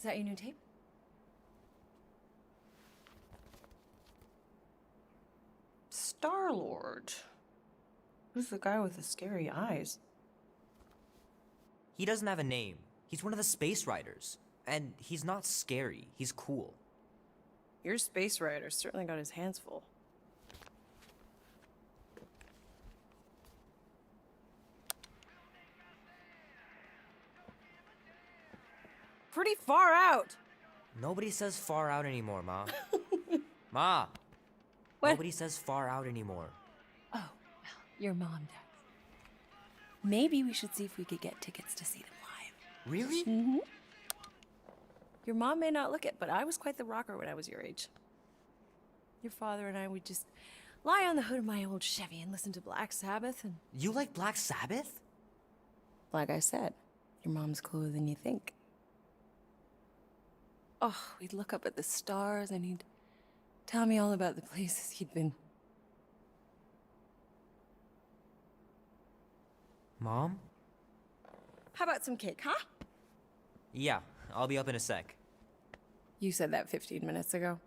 that your new tape? Star-Lord. Who's the guy with the scary eyes? He doesn't have a name. He's one of the space riders. And he's not scary. He's cool. Your space rider certainly got his hands full. Pretty far out. Nobody says far out anymore, Ma. Ma! What? Nobody says far out anymore. Oh, well, your mom does. Maybe we should see if we could get tickets to see them live. Really? Mm-hmm. Your mom may not look it, but I was quite the rocker when I was your age. Your father and I would just lie on the hood of my old Chevy and listen to Black Sabbath and... You like Black Sabbath? Like I said, your mom's cooler than you think. Oh, we'd look up at the stars and he'd tell me all about the places he'd been. Mom? How about some cake, huh? Yeah, I'll be up in a sec. You said that 15 minutes ago.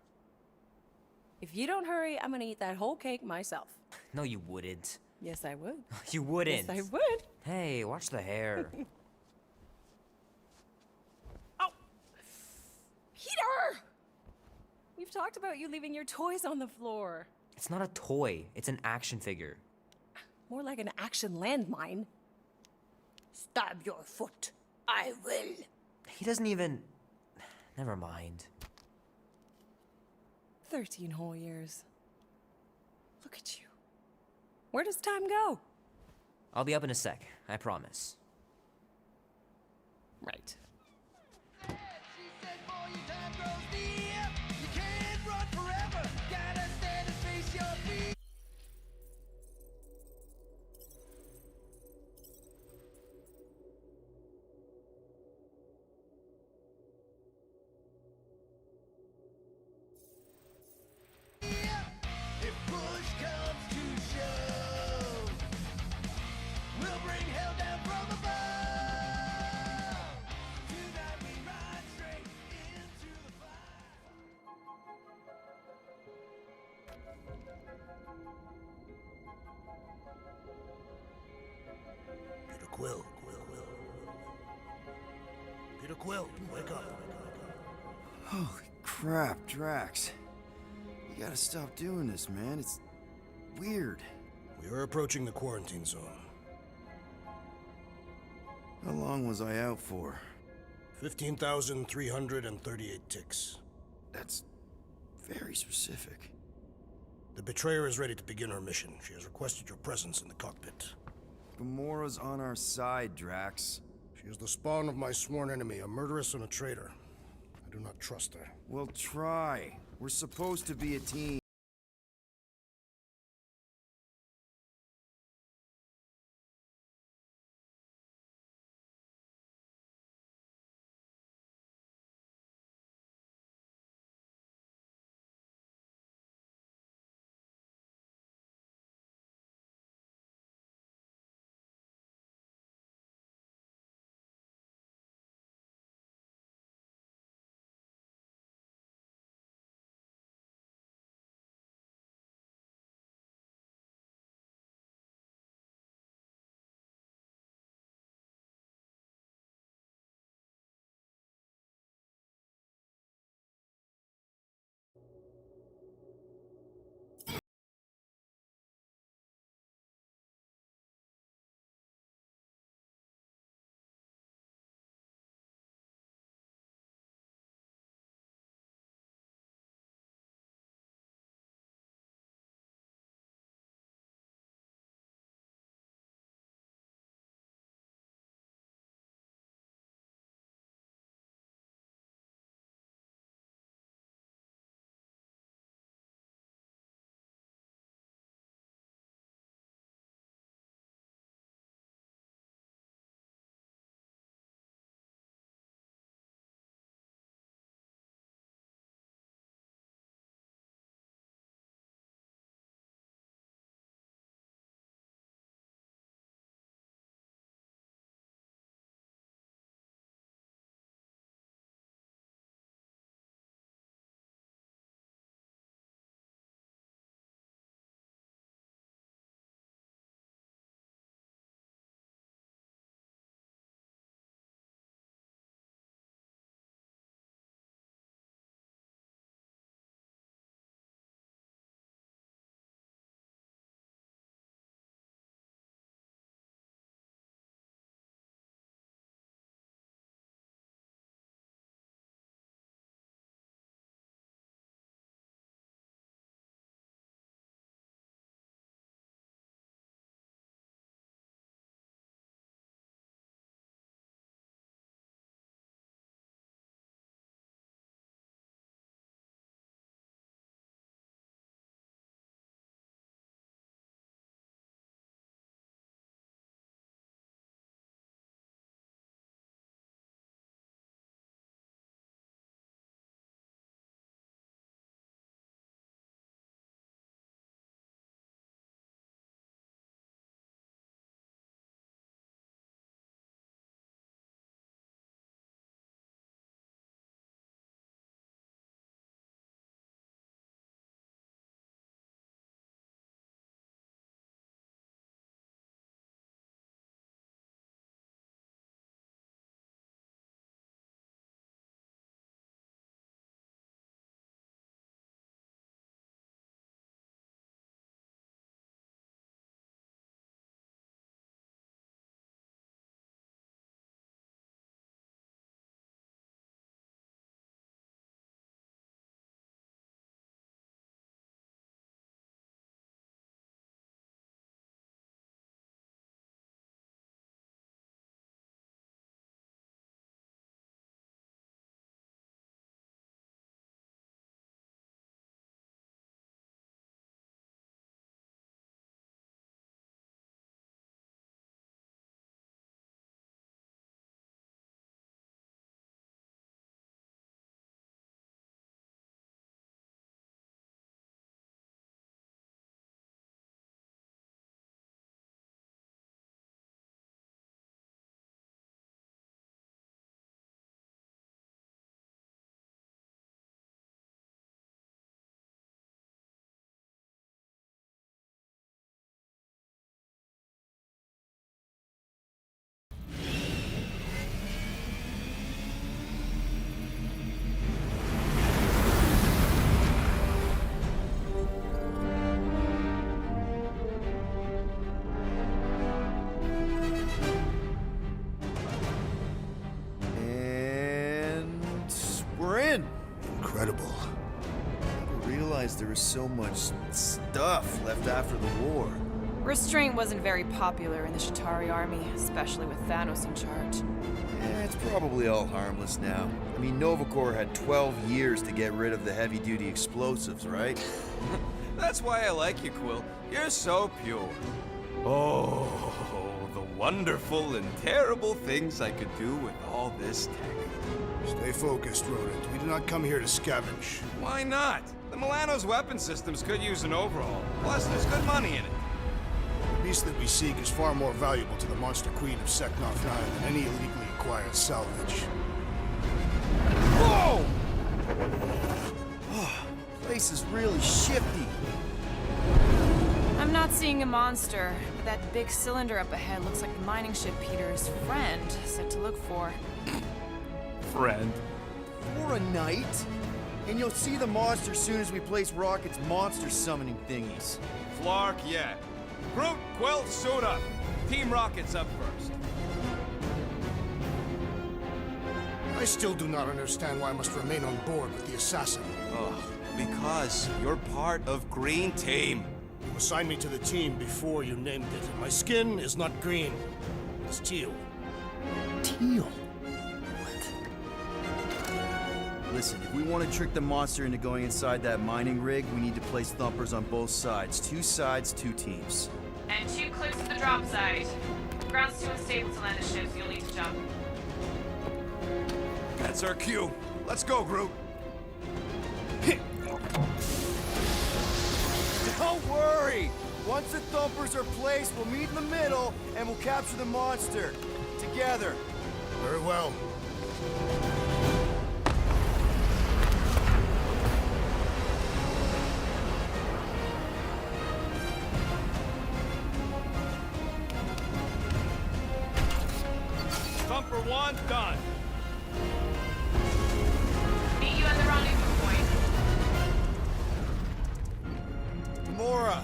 If you don't hurry, I'm gonna eat that whole cake myself. No, you wouldn't. Yes, I would. You wouldn't. Yes, I would. Hey, watch the hair. Oh! Peter! We've talked about you leaving your toys on the floor. It's not a toy. It's an action figure. More like an action landmine. Stab your foot. I will. He doesn't even... Never mind. 13 whole years. Look at you. Where does time go? I'll be up in a sec, I promise. Right. Quill. Peter Quill, wake up. Holy crap, Drax. You gotta stop doing this, man. It's weird. We are approaching the quarantine zone. How long was I out for? 15,338 ticks. That's very specific. The betrayer is ready to begin her mission. She has requested your presence in the cockpit. Gamora's on our side, Drax. She is the spawn of my sworn enemy, a murderess and a traitor. I do not trust her. We'll try. We're supposed to be a team. was so much stuff left after the war. Restraint wasn't very popular in the Shatari army, especially with Thanos in charge. Yeah, it's probably all harmless now. I mean, Nova Corps had 12 years to get rid of the heavy-duty explosives, right? That's why I like you, Quill. You're so pure. Oh, the wonderful and terrible things I could do with all this tech. Stay focused, Rodent. We do not come here to scavenge. Why not? The Milano's weapon systems could use an overhaul. Plus, there's good money in it. The beast that we seek is far more valuable to the Monster Queen of Seknarf 9 than any illegally acquired salvage. Whoa! Place is really shifty. I'm not seeing a monster, but that big cylinder up ahead looks like the mining ship Peter's friend said to look for. Friend. For a night? And you'll see the monster soon as we place Rocket's monster summoning thingies. Flark, yeah. Groot, Quill, suit up. Team Rocket's up first. I still do not understand why I must remain on board with the assassin. Oh, because you're part of Green Team. You assigned me to the team before you named it, and my skin is not green. It's teal. Teal? Listen, if we want to trick the monster into going inside that mining rig, we need to place thumpers on both sides. 2 sides, 2 teams. And 2 clicks to the drop site. Ground's too unstable to land the ship, so you'll need to jump. That's our cue. Let's go, Groot. Don't worry! Once the thumpers are placed, we'll meet in the middle, and we'll capture the monster. Together. Very well. Thumper 1, done. Meet you at the rendezvous point. Mora,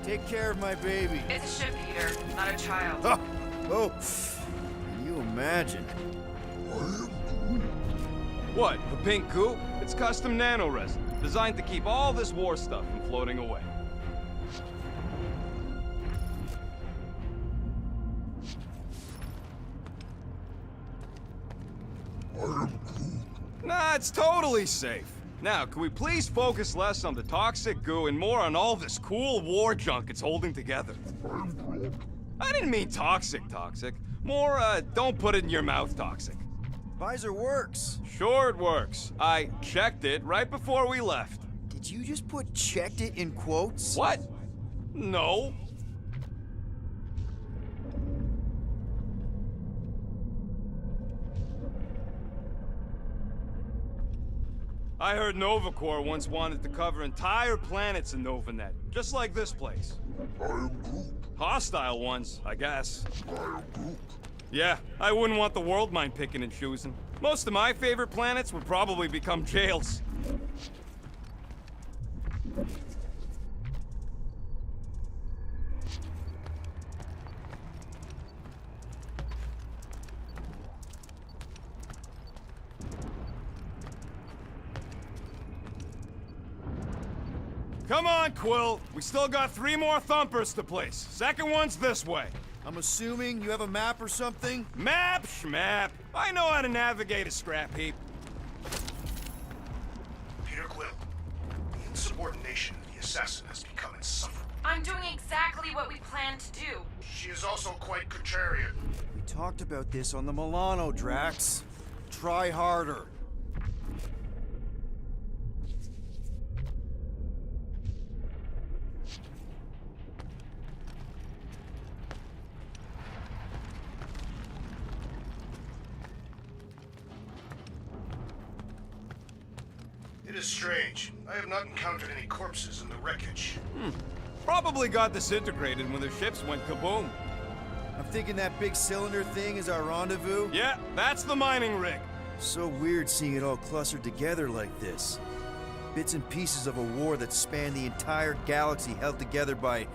take care of my baby. It's a ship, Peter, not a child. Oh, can you imagine? What, the pink coupe? It's custom nano resin, designed to keep all this war stuff from floating away. Nah, it's totally safe. Now, can we please focus less on the toxic goo and more on all this cool war junk it's holding together? I didn't mean toxic. More, don't put it in your mouth toxic. Visor works. Sure it works. I checked it right before we left. Did you just put checked it in quotes? What? No. I heard Nova Corps once wanted to cover entire planets in NovaNet, just like this place. Hostile ones, I guess. Yeah, I wouldn't want the world mind picking and choosing. Most of my favorite planets would probably become jails. Come on, Quill. We still got 3 more thumpers to place. Second one's this way. I'm assuming you have a map or something? Map, schmap. I know how to navigate a scrap heap. Peter Quill, the insubordination of the assassin has become insufferable. I'm doing exactly what we planned to do. She is also quite contrarian. We talked about this on the Milano, Drax. Try harder. It is strange. I have not encountered any corpses in the wreckage. Probably got disintegrated when the ships went kaboom. I'm thinking that big cylinder thing is our rendezvous. Yeah, that's the mining rig. So weird seeing it all clustered together like this. Bits and pieces of a war that spanned the entire galaxy held together by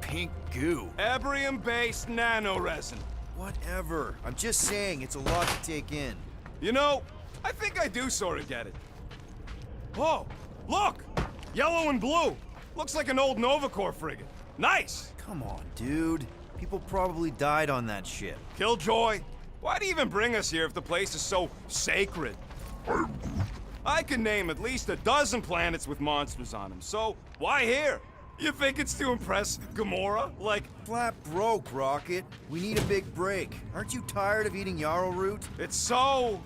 pink goo. Ebrium-based nanoresin. Whatever. I'm just saying, it's a lot to take in. You know, I think I do sort of get it. Oh, look! Yellow and blue. Looks like an old Nova Corps frigate. Nice! Come on, dude. People probably died on that ship. Killjoy, why do you even bring us here if the place is so sacred? I can name at least a dozen planets with monsters on them, so why here? You think it's to impress Gamora? Like, Flat broke, Rocket. We need a big break. Aren't you tired of eating yarrow root? it's so...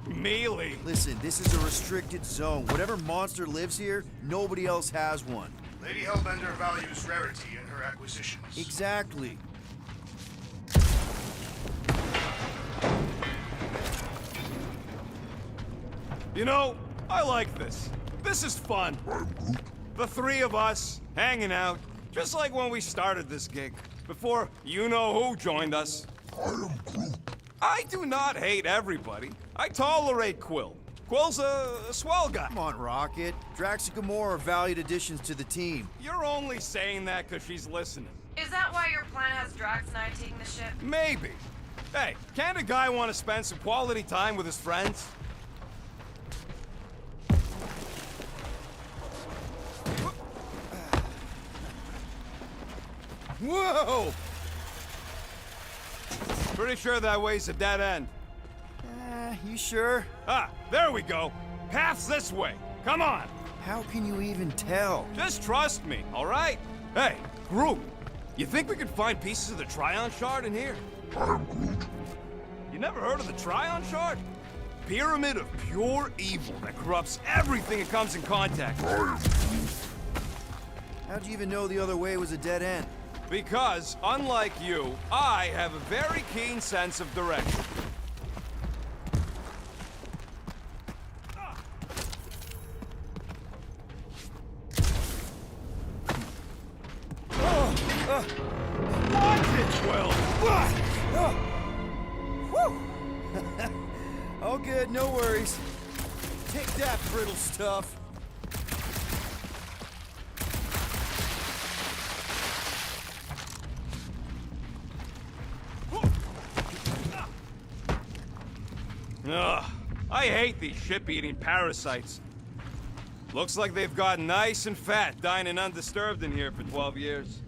mealy. Listen, this is a restricted zone. Whatever monster lives here, nobody else has one. Lady Hellbender values rarity in her acquisitions. Exactly. You know, I like this. This is fun. The three of us, hanging out, just like when we started this gig, before you-know-who joined us. I do not hate everybody. I tolerate Quill. Quill's a swell guy. Come on, Rocket. Drax and Gamora are valued additions to the team. You're only saying that because she's listening. Is that why your plan has Drax and I taking the ship? Maybe. Hey, can't a guy want to spend some quality time with his friends? Whoa! Pretty sure that way's a dead end. You sure? Ah, there we go. Path's this way. Come on. How can you even tell? Just trust me, all right? Hey, Groot, you think we could find pieces of the Tryon Shard in here? You never heard of the Tryon Shard? Pyramid of pure evil that corrupts everything it comes in contact with. How'd you even know the other way was a dead end? Because, unlike you, I have a very keen sense of direction. Watch it, Will! All good, no worries. Take that, brittle stuff. Ugh, I hate these ship-eating parasites. Looks like they've gotten nice and fat, dining undisturbed in here for 12 years.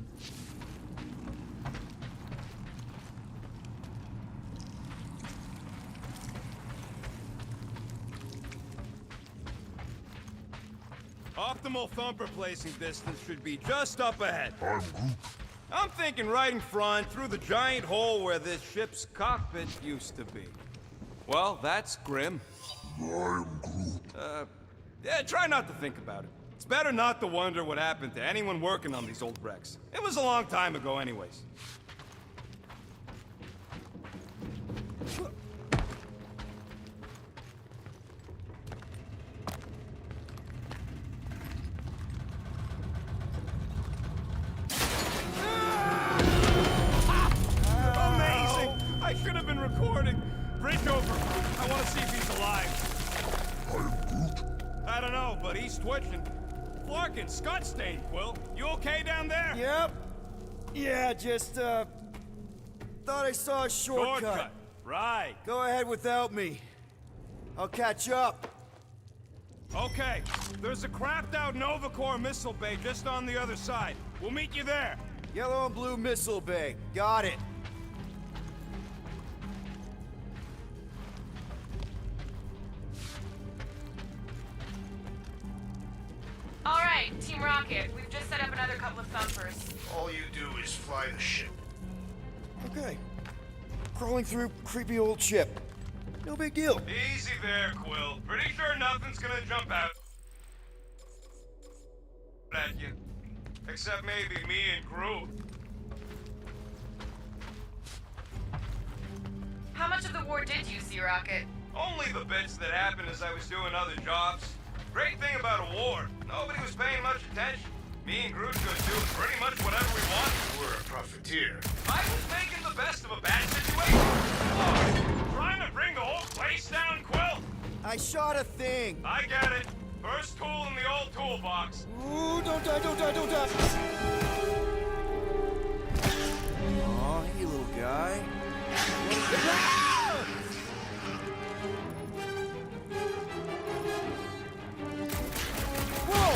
Optimal thumper placing distance should be just up ahead. I'm thinking right in front, through the giant hole where this ship's cockpit used to be. Well, that's grim. Yeah, try not to think about it. It's better not to wonder what happened to anyone working on these old wrecks. It was a long time ago anyways. Amazing! I should have been recording. Bridge over. I want to see if he's alive. I don't know, but he's twitching. Flarkin, Scott stained, Quill. You okay down there? Yep. Yeah, just, thought I saw a shortcut. Right. Go ahead without me. I'll catch up. Okay. There's a crapped out Nova Corps missile bay just on the other side. We'll meet you there. Yellow and blue missile bay. Got it. All right, Team Rocket, we've just set up another couple of thumpers. All you do is fly the ship. Okay. Crawling through creepy old ship. No big deal. Easy there, Quill. Pretty sure nothing's gonna jump out at you. Except maybe me and Groot. How much of the war did you see, Rocket? Only the bits that happened as I was doing other jobs. Great thing about a war, nobody was paying much attention. Me and Groot could do pretty much whatever we wanted. We're a profiteer. I was making the best of a bad situation. Oh, trying to bring the whole place down, Quill? I shot a thing. I get it. First tool in the old toolbox. Ooh, don't die, don't die, don't die. Aw, hey, little guy. Whoa,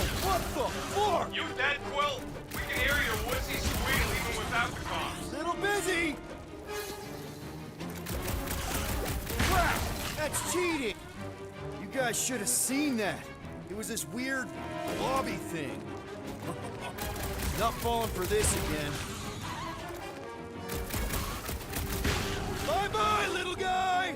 I should have seen that. It was this weird lobby thing. Not falling for this again. Bye-bye, little guy!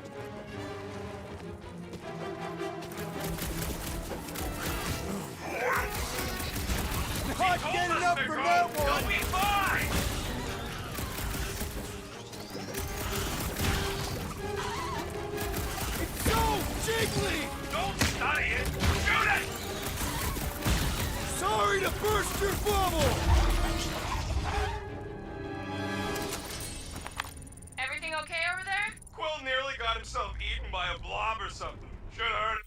Not getting up from that one! You'll be fine! It's so jiggly! Don't study it! Shoot it! Sorry to burst your bubble! Everything okay over there? Quill nearly got himself eaten by a blob or something. Should've heard.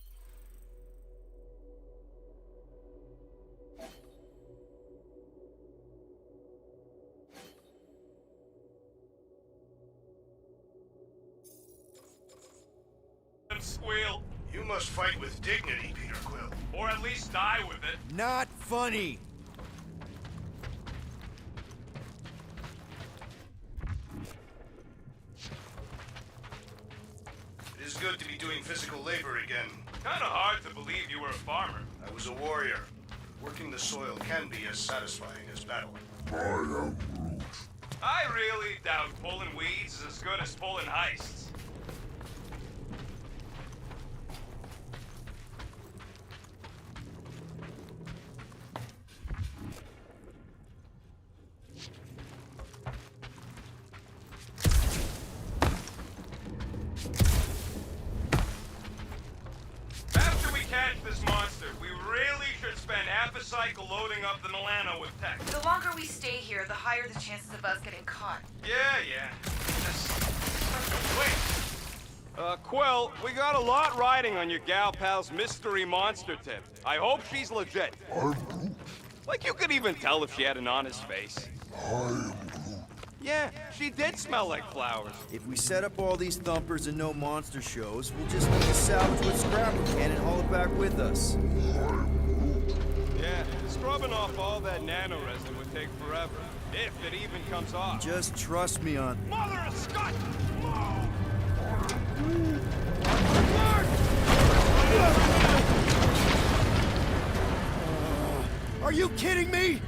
Squeal. You must fight with dignity, Peter Quill. Or at least die with it. Not funny! It is good to be doing physical labor again. Kinda hard to believe you were a farmer. I was a warrior. Working the soil can be as satisfying as battle. I really doubt pulling weeds is as good as pulling heists. After we catch this monster, we really should spend half a cycle loading up the Milano with tech. The longer we stay here, the higher the chances of us getting caught. Yeah. Wait. Quill, we got a lot riding on your gal pal's mystery monster tip. I hope she's legit. Like you could even tell if she had an honest face. Yeah, she did smell like flowers. If we set up all these thumpers and no monster shows, we'll just need to salvage what scrap we can and haul it back with us. Yeah, scrubbing off all that nano resin would take forever. If it even comes off. Just trust me on... Mother of Scott! Are you kidding me?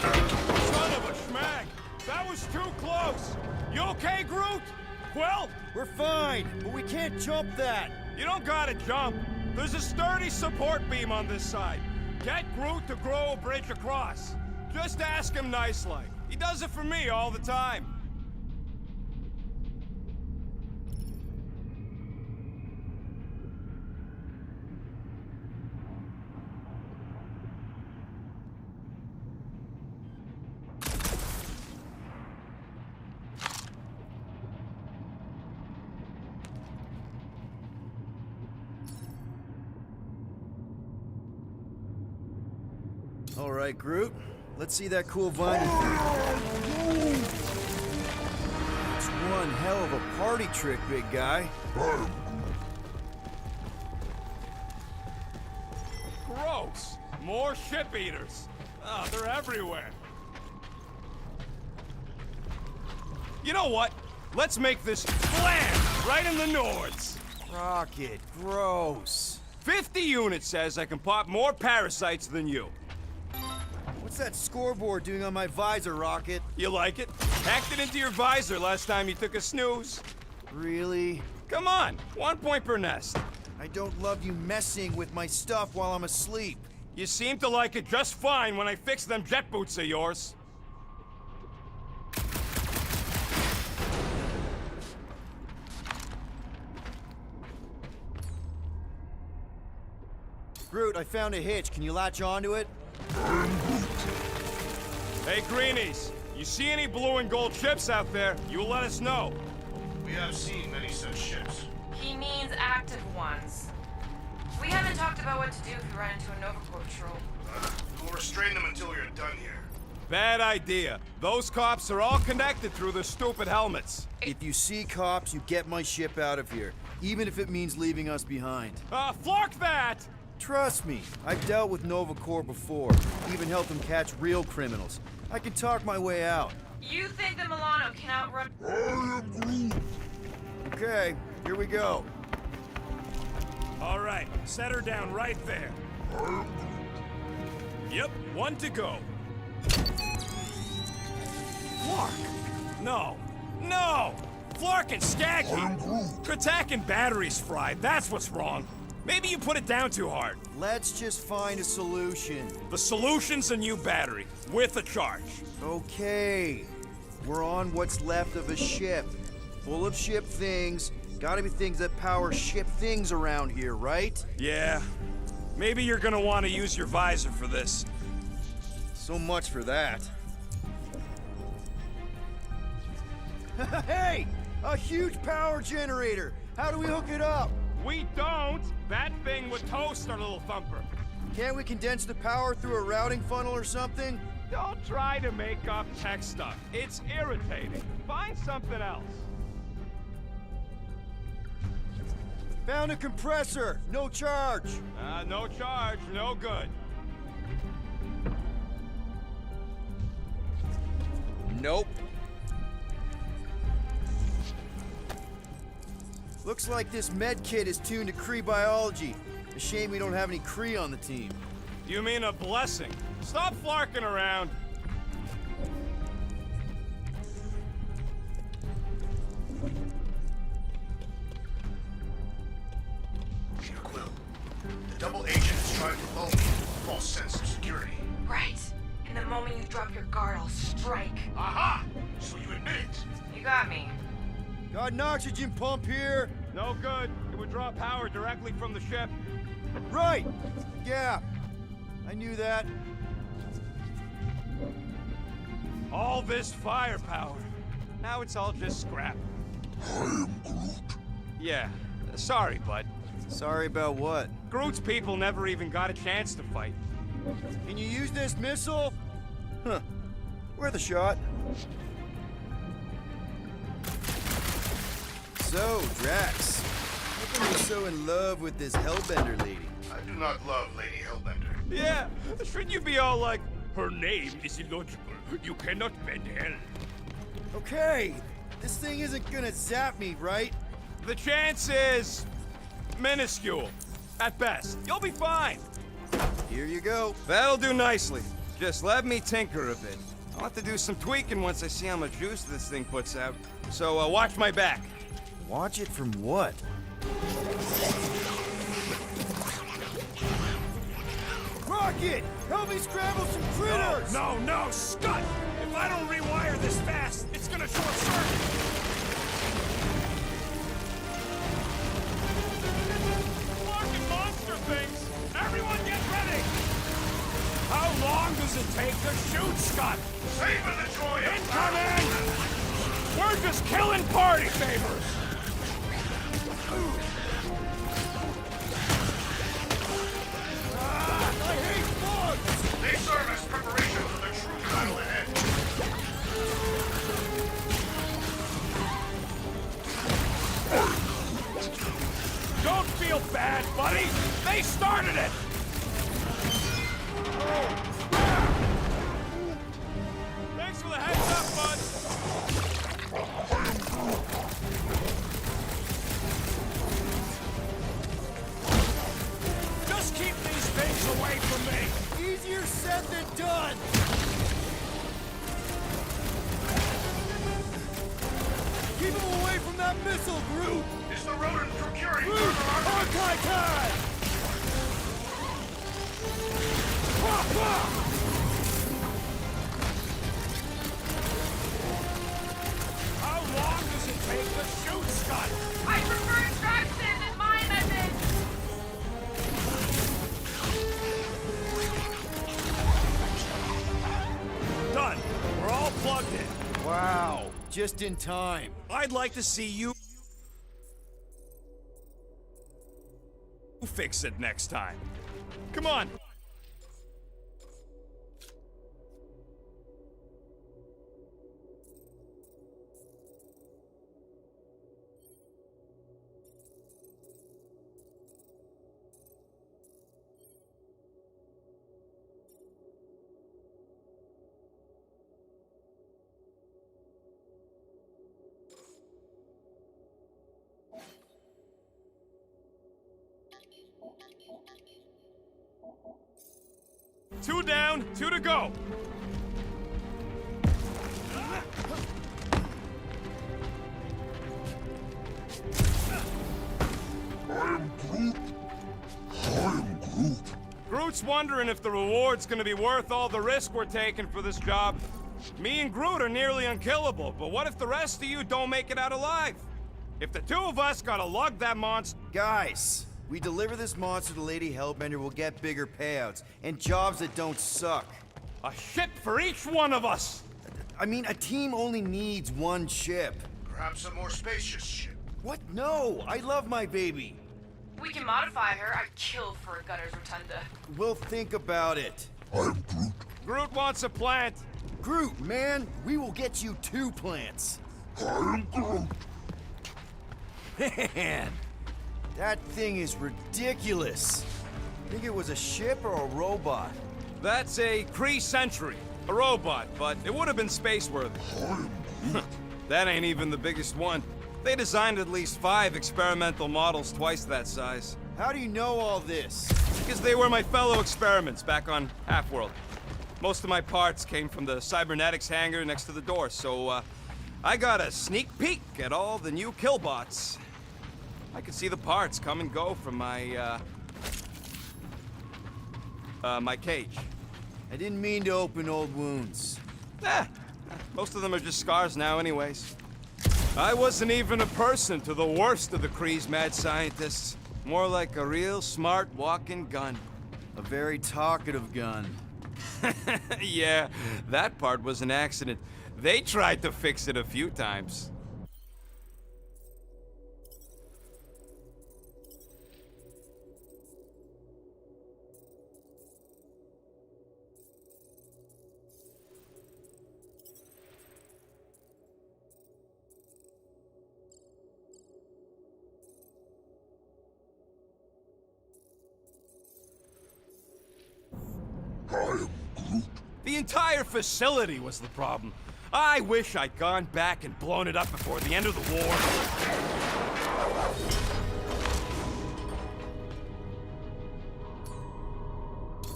Son of a schmag! That was too close! You okay, Groot? Quill? We're fine, but we can't jump that. You don't gotta jump. There's a sturdy support beam on this side. Get Groot to grow a bridge across. Just ask him nice-like. He does it for me all the time. All right, Groot. Let's see that cool vine. It's one hell of a party trick, big guy. Gross! More ship eaters. Oh, they're everywhere. You know what? Let's make this slam right in the Nords. Rocket, gross. 50 units says I can pop more parasites than you. What's that scoreboard doing on my visor, Rocket? You like it? Hacked it into your visor last time you took a snooze. Really? Come on, 1 point per nest. I don't love you messing with my stuff while I'm asleep. You seem to like it just fine when I fix them jet boots of yours. Groot, I found a hitch. Can you latch onto it? Hey, Greenies, you see any blue and gold ships out there, you let us know. We have seen many such ships. He means active ones. We haven't talked about what to do if we run into a Nova Corps patrol. We'll restrain them until you're done here. Bad idea. Those cops are all connected through their stupid helmets. If you see cops, you get my ship out of here, even if it means leaving us behind. Flark that! Trust me, I've dealt with Nova Corps before, even helped them catch real criminals. I can talk my way out. You think the Milano can outrun... Okay, here we go. All right, set her down right there. Yep, one to go. Flark! No, no! Flark and Skaggy! Kratak and batteries fried, that's what's wrong. Maybe you put it down too hard. Let's just find a solution. The solution's a new battery, with a charge. Okay. We're on what's left of a ship. Full of ship things. Gotta be things that power ship things around here, right? Yeah. Maybe you're gonna want to use your visor for this. So much for that. Hey! A huge power generator! How do we hook it up? We don't! That thing would toast our little thumper. Can't we condense the power through a routing funnel or something? Don't try to make up tech stuff. It's irritating. Find something else. Found a compressor! No charge! No charge, no good. Nope. Looks like this med kit is tuned to Kree biology. A shame we don't have any Kree on the team. You mean a blessing? Stop flarking around. Peter Quill, the double agent is trying to lull me into a false sense of security. Right. And the moment you drop your guard, I'll strike. Aha! So you admit it. You got me. Got an oxygen pump here. No good. It would draw power directly from the ship. Right! Yeah. I knew that. All this firepower. Now it's all just scrap. I am Groot. Yeah. Sorry, bud. Sorry about what? Groot's people never even got a chance to fight. Can you use this missile? Huh. Worth a shot. So, Drax, how come you're so in love with this Hellbender lady? I do not love Lady Hellbender. Yeah. Shouldn't you be all like, her name is illogical. You cannot bend hell. Okay, this thing isn't gonna zap me, right? The chance is minuscule. At best. You'll be fine. Here you go. That'll do nicely. Just let me tinker a bit. I'll have to do some tweaking once I see how much juice this thing puts out. So, watch my back. Watch it from what? Rocket! Help me scramble some critters! No, Scud! If I don't rewire this fast, it's gonna short circuit. Fucking monster things! Everyone get ready! How long does it take to shoot, Scud? Saving the joy of Incoming! We're just killing party favors! I hate bugs! They serve as preparation for the true battle ahead. Don't feel bad, buddy! They started it! Thanks for the heads up, bud! Just keep these things away from me! Easier said than done! Keep him away from that missile, Groot! Is the rodent procuring Groot! further armament? Hawkeye time! How long does it take to shoot, Scott? I prefer extraction than my method. Done. We're all plugged in. Wow, just in time. I'd like to see you fix it next time. Come on. Two down, two to go. Groot's wondering if the reward's gonna be worth all the risk we're taking for this job. Me and Groot are nearly unkillable, but what if the rest of you don't make it out alive? If the two of us gotta lug that monster... Guys, we deliver this monster to Lady Hellbender, we'll get bigger payouts, and jobs that don't suck. A ship for each one of us! I mean, a team only needs one ship. Perhaps a more spacious ship. What? No! I love my baby! We can modify her. I'd kill for a gunner's rotunda. We'll think about it. Groot wants a plant. Groot, man, we will get you 2 plants. Man, that thing is ridiculous. Think it was a ship or a robot? That's a Kree Sentry. A robot, but it would have been space-worthy. That ain't even the biggest one. They designed at least 5 experimental models twice that size. How do you know all this? Because they were my fellow experiments back on Half-World. Most of my parts came from the cybernetics hangar next to the door, so I got a sneak peek at all the new killbots. I could see the parts come and go from my my cage. I didn't mean to open old wounds. Most of them are just scars now anyways. I wasn't even a person to the worst of the Kree's mad scientists. More like a real smart walking gun. A very talkative gun. Yeah, that part was an accident. They tried to fix it a few times. The entire facility was the problem. I wish I'd gone back and blown it up before the end of the war.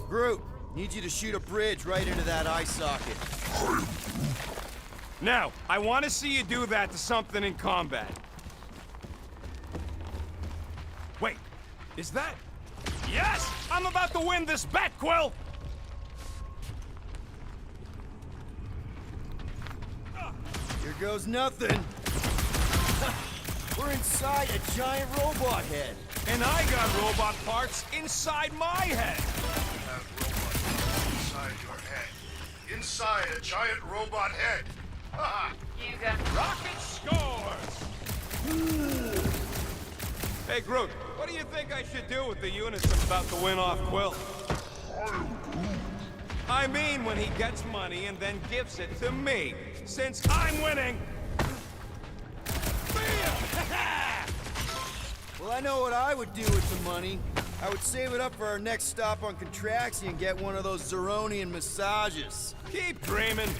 Groot, need you to shoot a bridge right into that eye socket. Now, I want to see you do that to something in combat. Wait, is that... Yes! I'm about to win this bet, Quill! Here goes nothing. We're inside a giant robot head. And I got robot parts inside my head. You have robot inside your head. Inside a giant robot head. Haha. You got Rocket scores! Hey, Groot, what do you think I should do with the units I'm about to win off Quill? I mean when he gets money and then gives it to me, since I'm winning. Well, I know what I would do with the money. I would save it up for our next stop on Contraxi and get one of those Zeronian massages. Keep dreaming.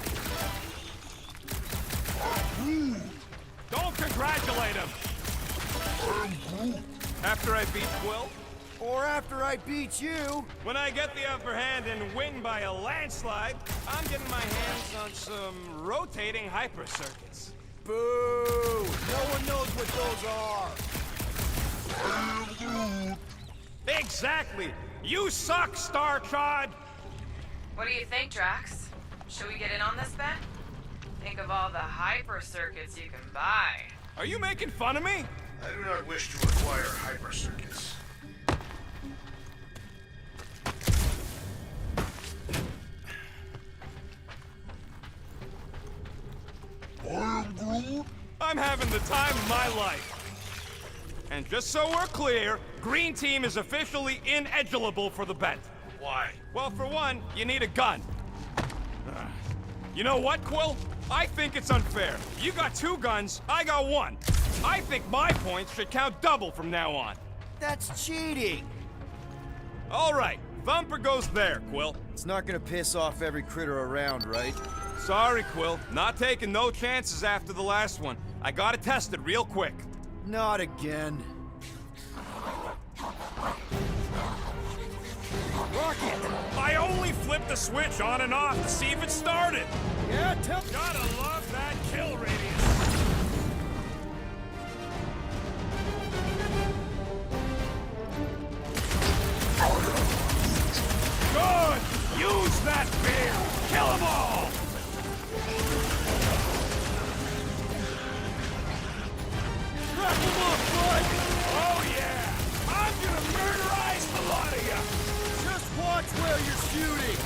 Don't congratulate him. After I beat Quill? Or after I beat you. When I get the upper hand and win by a landslide, I'm getting my hands on some rotating hyper circuits. Boo! No one knows what those are. Exactly! You suck, Starchod! What do you think, Drax? Should we get in on this bet? Think of all the hyper circuits you can buy. Are you making fun of me? I do not wish to acquire hyper circuits. I'm having the time of my life. And just so we're clear, Green Team is officially ineligible for the bet. Why? Well, for one, you need a gun. You know what, Quill? I think it's unfair. You got 2 guns, I got 1. I think my points should count double from now on. That's cheating. All right, Thumper goes there, Quill. It's not gonna piss off every critter around, right? Sorry, Quill. Not taking no chances after the last one. I gotta test it real quick. Not again. only flip the switch on and off to see if it started. Yeah, Gotta love that kill radius. Good! Use that beer! Kill them all! Wrap him up, bud! Oh yeah! I'm gonna murderize the lot of you! Just watch where you're shooting!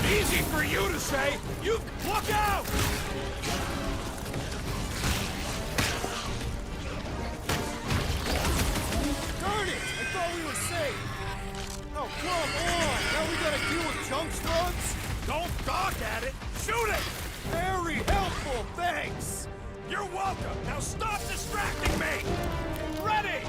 Easy for you to say! You look out! Darn it! I thought we were safe! Oh, come on! Now we gotta deal with junk slugs? Don't gawk at it! Shoot it! Very helpful, thanks! You're welcome! Now stop distracting me! Ready!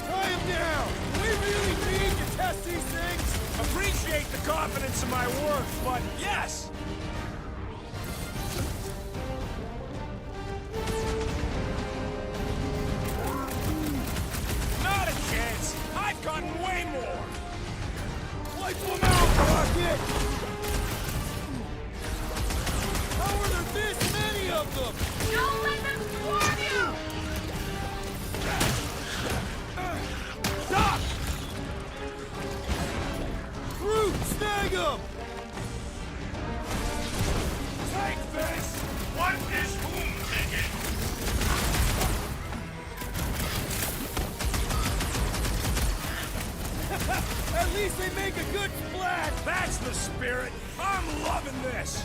Tie him down! We really need to test these things! Appreciate the confidence in my work, but yes! Not a chance! I've gotten way more! Wipe them out, Rocket! How are there this many of them? Don't let them swarm you! Stop! Groot, snag him! Take this! What is whom ticket? At least they make a good splash! That's the spirit! I'm loving this!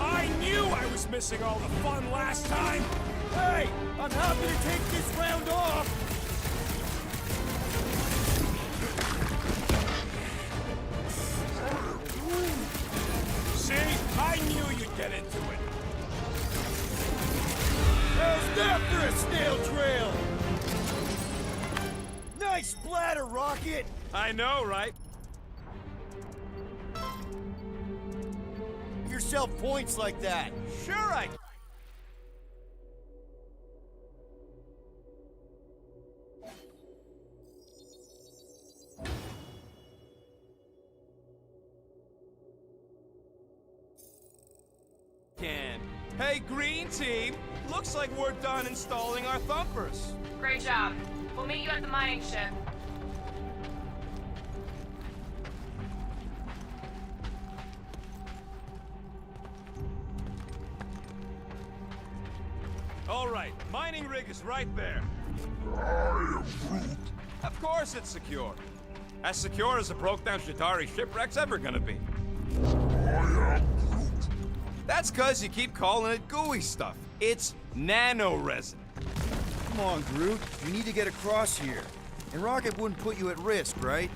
I knew I was missing all the fun last time! Hey, I'm happy to take this round off! See? I knew you'd get into it! How's that for a snail trail? Nice splatter, Rocket! I know, right? Give yourself points like that. Sure I... can. Hey, Green Team! Looks like we're done installing our thumpers. Great job. We'll meet you at the mining ship. All right, mining rig is right there. Of course it's secure. As secure as a broke-down Shatari shipwreck's ever gonna be. That's cause you keep calling it gooey stuff. It's nano-resin. Come on, Groot. You need to get across here. And Rocket wouldn't put you at risk, right?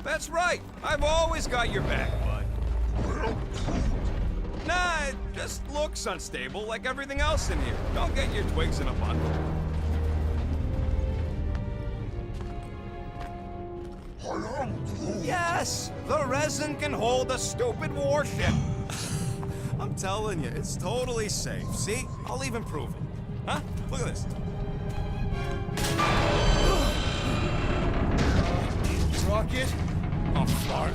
That's right. I've always got your back, bud. Nah, it just looks unstable like everything else in here. Don't get your twigs in a bundle. Yes! The resin can hold a stupid warship. I'm telling you, it's totally safe. See? I'll even prove it. Huh? Look at this. Rocket? Oh, fuck.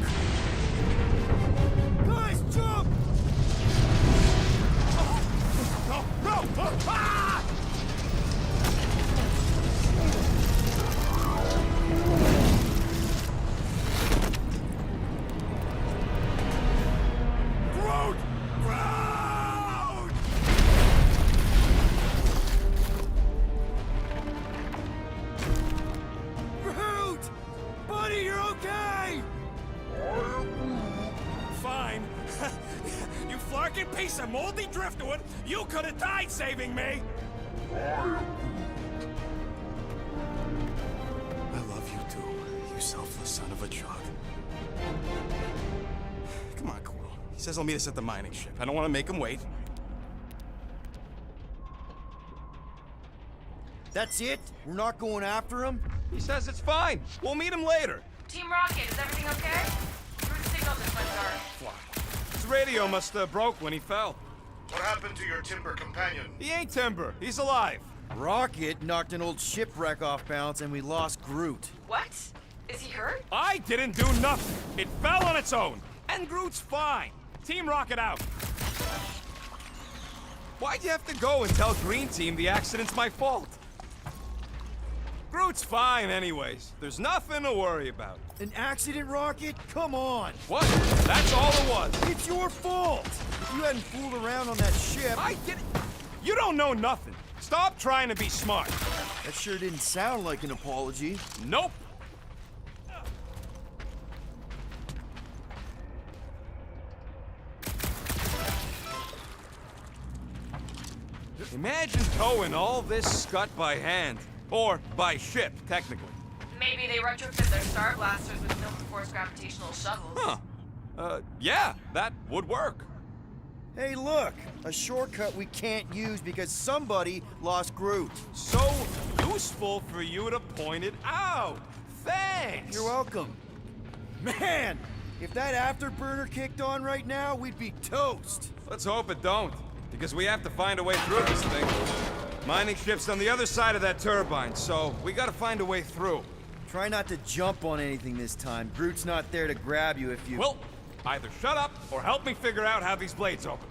Guys, jump! No! Ah! Groot! Groot! Groot! Buddy, you're okay! Fine. You flarkin' piece of moldy driftwood! You could have died saving me! I love you too, you selfless son of a jug. Come on, Quill. He says he'll meet us at the mining ship. I don't want to make him wait. That's it? We're not going after him? He says it's fine. We'll meet him later. Team Rocket, is everything okay? Groot's signal just went dark. His radio must have broke when he fell. What happened to your timber companion? He ain't Timber. He's alive. Rocket knocked an old shipwreck off balance and we lost Groot. What? Is he hurt? I didn't do nothing. It fell on its own. And Groot's fine. Team Rocket out. Why'd you have to go and tell Green Team the accident's my fault? Groot's fine anyways. There's nothing to worry about. An accident, Rocket? Come on! What? That's all it was. It's your fault! If you hadn't fooled around on that ship... I didn't... You don't know nothing. Stop trying to be smart. That sure didn't sound like an apology. Nope. Imagine towing all this scut by hand. Or by ship, technically. Maybe they retrofit their Star Blasters with no-force gravitational shovels. Huh. Yeah, that would work. Hey, look! A shortcut we can't use because somebody lost Groot. So useful for you to point it out. Thanks. You're welcome. Man! If that afterburner kicked on right now, we'd be toast. Let's hope it don't, because we have to find a way through this thing. Mining ship's on the other side of that turbine, so we gotta find a way through. Try not to jump on anything this time. Groot's not there to grab you if you... Well, either shut up or help me figure out how these blades open.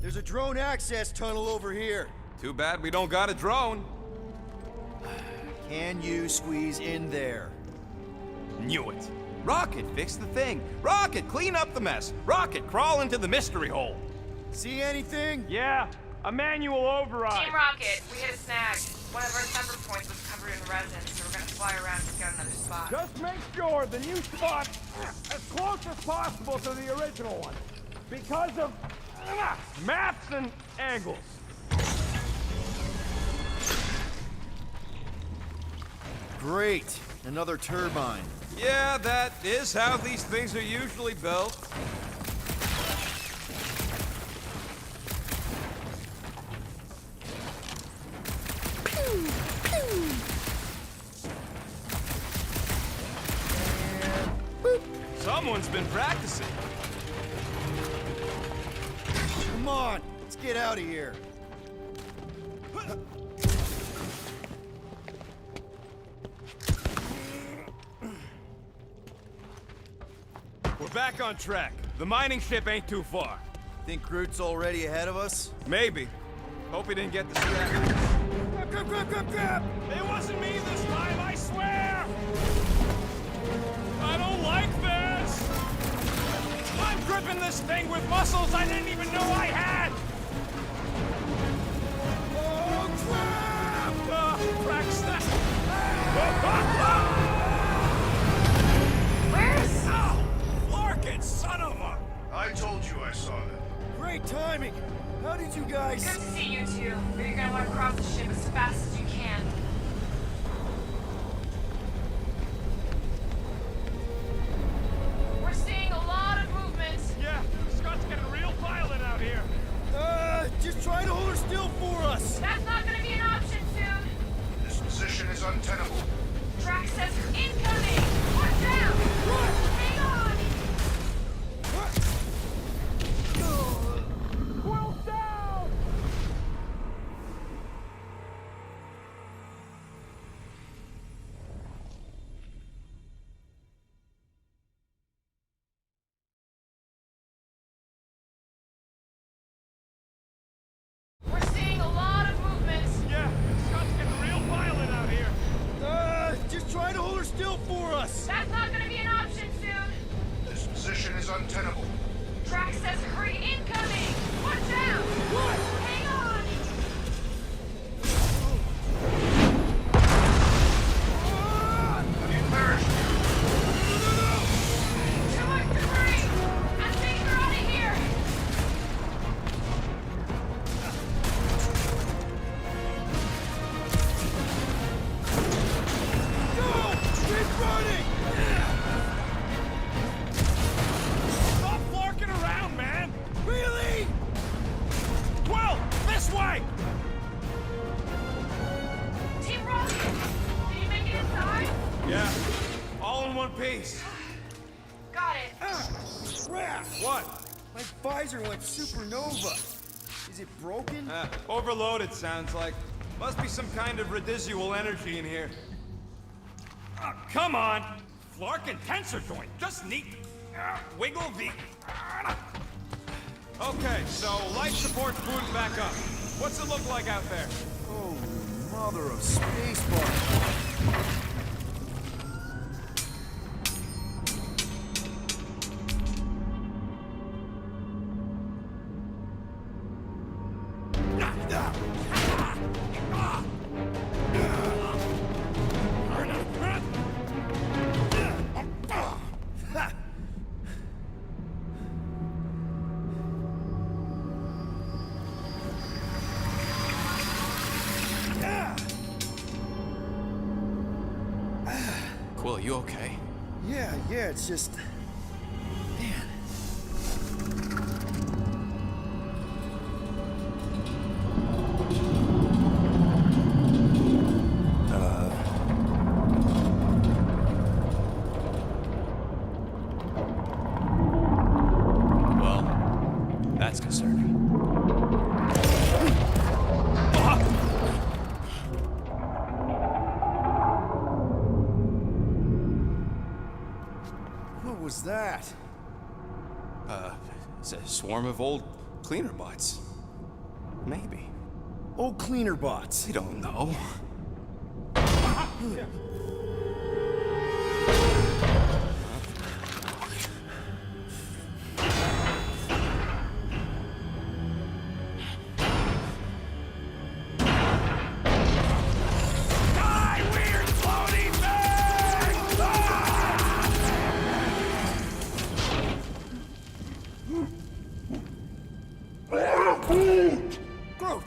There's a drone access tunnel over here. Too bad we don't got a drone. Can you squeeze in there? Knew it. Rocket, fix the thing. Rocket, clean up the mess. Rocket, crawl into the mystery hole. See anything? Yeah, a manual override. Team Rocket, we hit a snag. One of our temper points was covered in resin, so we're gonna fly around and scout another spot. Just make sure the new spot as close as possible to the original one. Because of maps and angles. Great. Another turbine. Yeah, that is how these things are usually built. Someone's been practicing. Come on, let's get out of here. We're back on track. The mining ship ain't too far. Think Groot's already ahead of us? Maybe. Hope he didn't get distracted. Grab! It wasn't me this time, I swear! I don't like this! I'm gripping this thing with muscles I didn't even know I had! Oh, crap! Crack snap! Where's... Ow! Larkin, son of a... I told you I saw that. Great timing! How did you guys... Good to see you two, but you're gonna want to cross the ship as fast as you can. We're seeing a lot of movement. Yeah, Scott's getting a real pilot out here. Just try to hold her still for us! That's not gonna be an option soon. This position is untenable. Track says incoming. Watch out! Hang on! Quill down! We're seeing a lot of movement. Yeah, Scott's getting a real pilot out here. Just try to hold her still for us! That's not gonna be an option soon. This position is untenable. Track says hurry incoming. Watch out! Hang on! Have you perished? Too much debris. I'm taking her out of here. Keep running! Stop flarking around, man! Really? Quill, this way! Team Rocket, did you make it inside? Yeah, all in one piece. Crap! What? My visor went supernova. Is it broken? Overloaded, sounds like. Must be some kind of residual energy in here. Come on! Flarkin tensor joint, just neat. Wiggle V. Okay, so life support's booting back up. What's it look like out there? Oh, mother of spacebar. Quill, you okay? Yeah, it's just... Man. Well, that's concerning. What was that? It's a swarm of old cleaner bots. Maybe. Old cleaner bots. I don't know. Groot!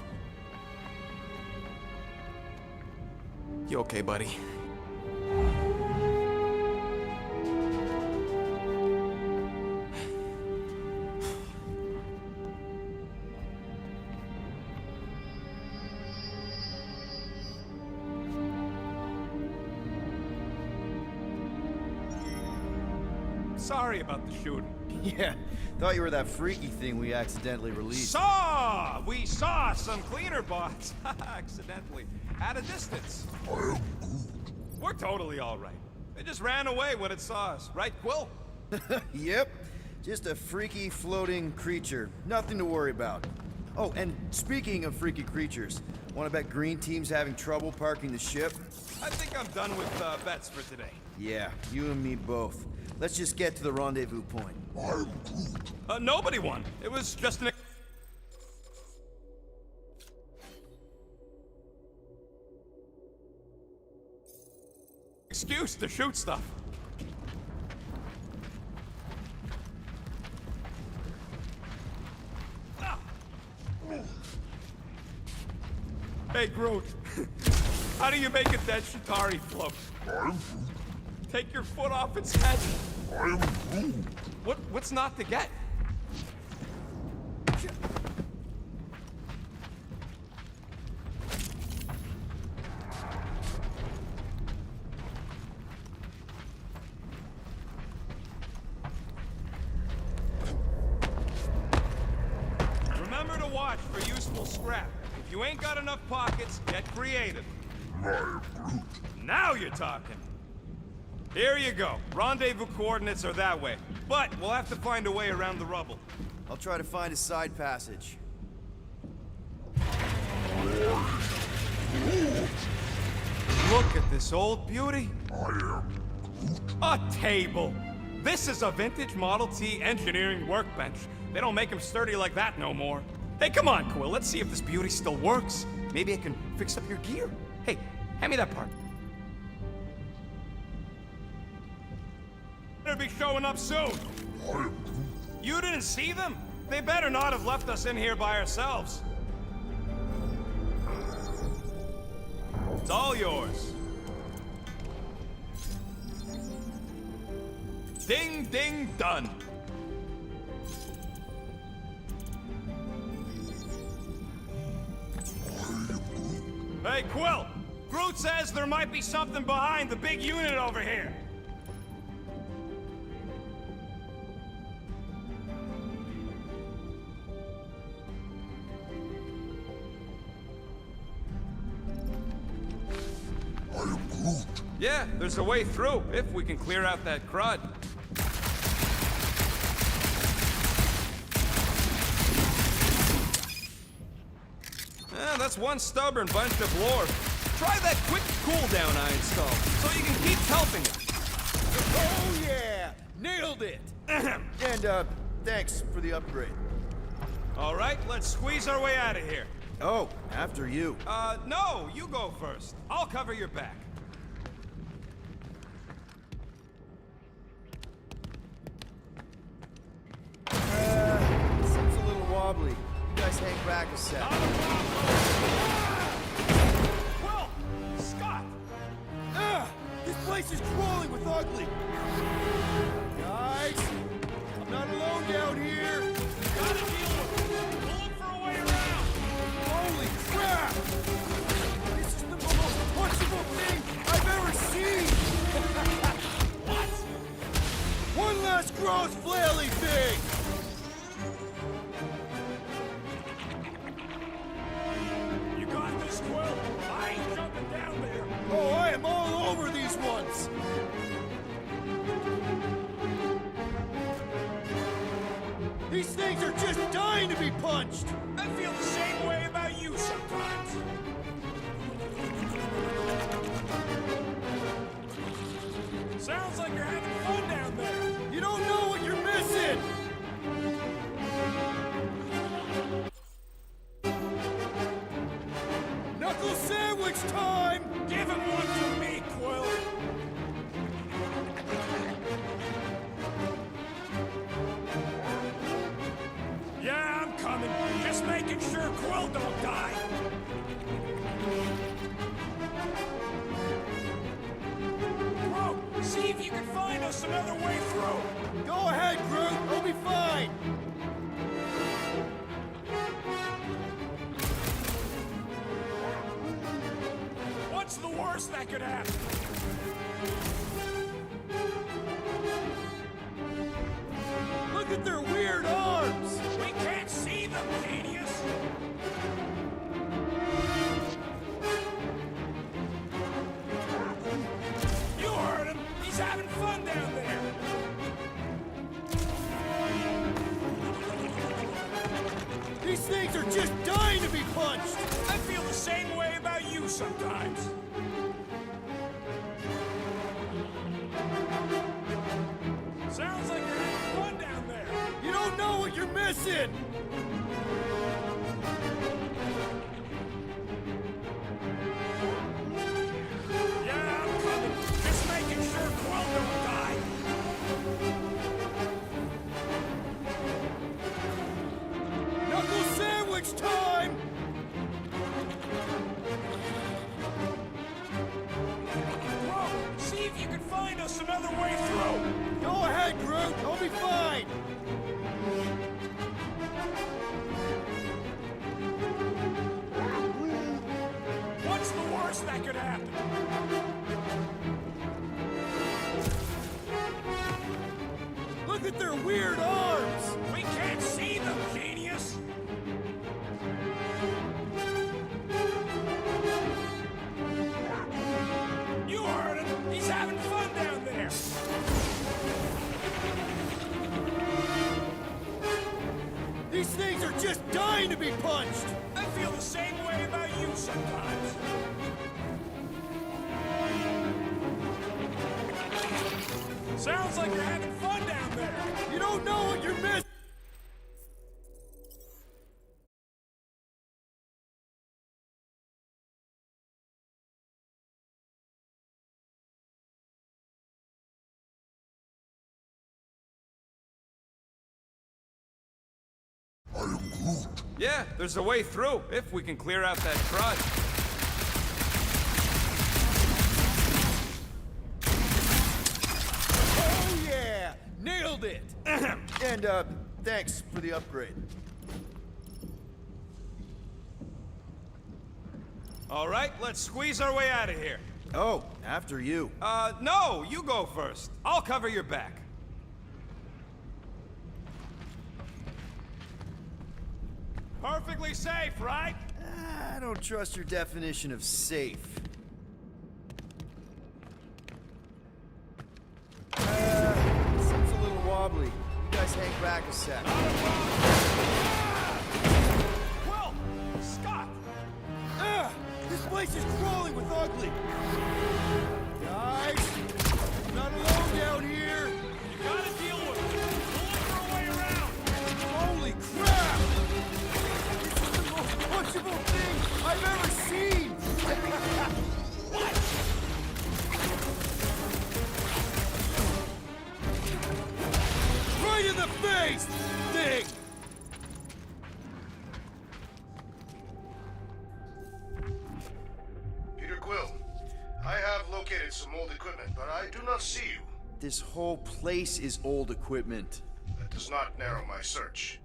You okay, buddy? Sorry about the shooting. Yeah, thought you were that freaky thing we accidentally released. We saw some cleaner bots, accidentally, at a distance. We're totally all right. They just ran away when it saw us, right, Quill? Yep, just a freaky floating creature. Nothing to worry about. Oh, and speaking of freaky creatures, want to bet Green Team's having trouble parking the ship? I think I'm done with bets for today. Yeah, you and me both. Let's just get to the rendezvous point. Nobody won. It was just an... excuse to shoot stuff. Hey, Groot. How do you make a dead Chitauri float? Take your foot off its head. What's not to get? Remember to watch for useful scrap. If you ain't got enough pockets, get creative. Now you're talking. Here you go. Rendezvous coordinates are that way. But we'll have to find a way around the rubble. I'll try to find a side passage. Look at this old beauty. A table. This is a vintage Model T engineering workbench. They don't make them sturdy like that no more. Hey, come on, Quill. Let's see if this beauty still works. Maybe I can fix up your gear. Hey, hand me that part. Better be showing up soon. You didn't see them? They better not have left us in here by ourselves. It's all yours. Ding, ding, done. Hey, Quill! Groot says there might be something behind the big unit over here. there's a way through, if we can clear out that crud. That's one stubborn bunch of lore. Try that quick cooldown I installed, so you can keep helping us. Oh yeah! Nailed it! And, thanks for the upgrade. All right, let's squeeze our way out of here. Oh, after you. No, you go first. I'll cover your back. Seems a little wobbly. You guys hang back a sec. Well, Scott! This place is crawling with ugly. Guys, I'm not alone down here. Gotta deal with it. We'll look for a way around. Holy crap! This is the most punchable thing I've ever seen! What? One last gross flaily thing! You got this, Quill? I ain't jumping down there. Oh, I am all over these ones! These things are just dying to be punched! I feel the same way about you sometimes. Sounds like you're having fun down there. You don't know what you're missing! Knuckle sandwich time! Give him one for me, Quill. Yeah, I'm coming. Just making sure Quill don't die. Bro, see if you can find us another way through. Go ahead, Groot. I'll be fine. What's the worst that could happen? Look at their weird arms. We can't see them, genius. You heard him. He's having fun down there. These things are just dying to be punched. I feel the same way about you sometimes. Sounds like you're having fun down there. You don't know what you're missing. Yeah, I'm coming. Just making sure Quill don't die. Knuckle sandwich time. Bro, see if you can find us another way through. Go ahead, Groot. I'll be fine. What's the worst that could happen? Look at their weird arms. We can't see them, genius. You heard him. He's having fun down there. These things are just dying to be punched. I feel the same way about you sometimes. Sounds like you're having fun down there. You don't know what you're missing. Yeah, there's a way through, if we can clear out that crud. Oh yeah! Nailed it! And, thanks for the upgrade. All right, let's squeeze our way out of here. Oh, after you. No, you go first. I'll cover your back. Perfectly safe, right? I don't trust your definition of safe. Let's hang back a sec. Will! Scott! This place is crawling with ugly! Guys! I'm not alone down here! You gotta deal with it. We'll look for a way around. Holy crap! This is the most punchable thing I've ever seen! What? Right in the face! Thing! Peter Quill, I have located some old equipment, but I do not see you. This whole place is old equipment. That does not narrow my search.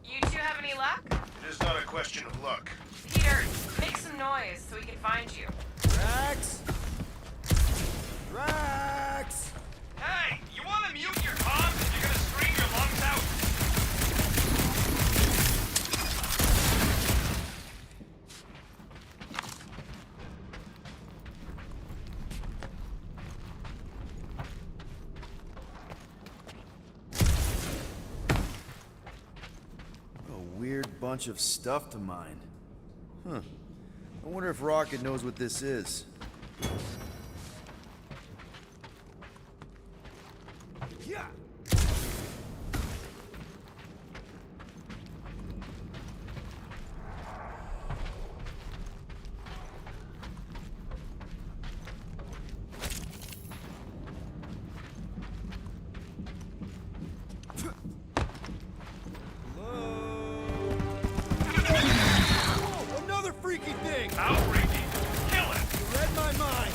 You two have any luck? It is not a question of luck. Peter, make some noise so we can find you. Drax! Drax! Hey, you want to mute your comms if you're gonna scream your lungs out? What a weird bunch of stuff to mine. Huh. I wonder if Rocket knows what this is. Yeah! Whoa, another freaky thing! How freaky! Kill it! You read my mind!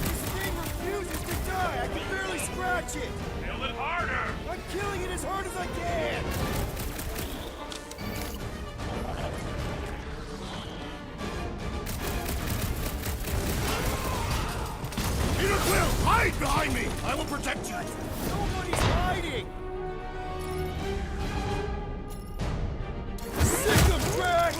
This thing refuses to die! I can barely scratch it! Kill it harder! I'm killing it as hard as I can! Peter Quill, hide behind me! I will protect you! Nobody's hiding! Sick of Drax!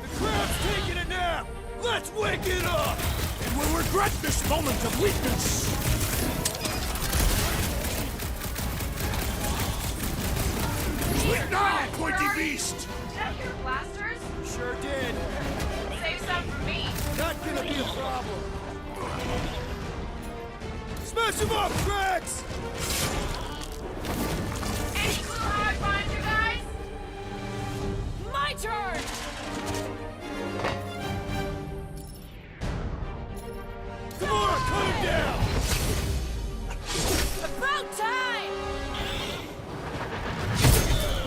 The crowd's taking a nap! Let's wake it up! And will regret this moment of weakness! Sleep now, pointy beast! Did I hear blasters? Sure did. Save some for me. Not gonna be a problem. Smash him up, Drax! Any clue how I find you guys? My turn! Come on, cut him down! About time!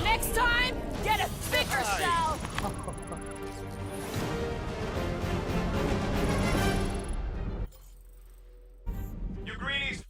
Next time, get a thicker shell! You greenies!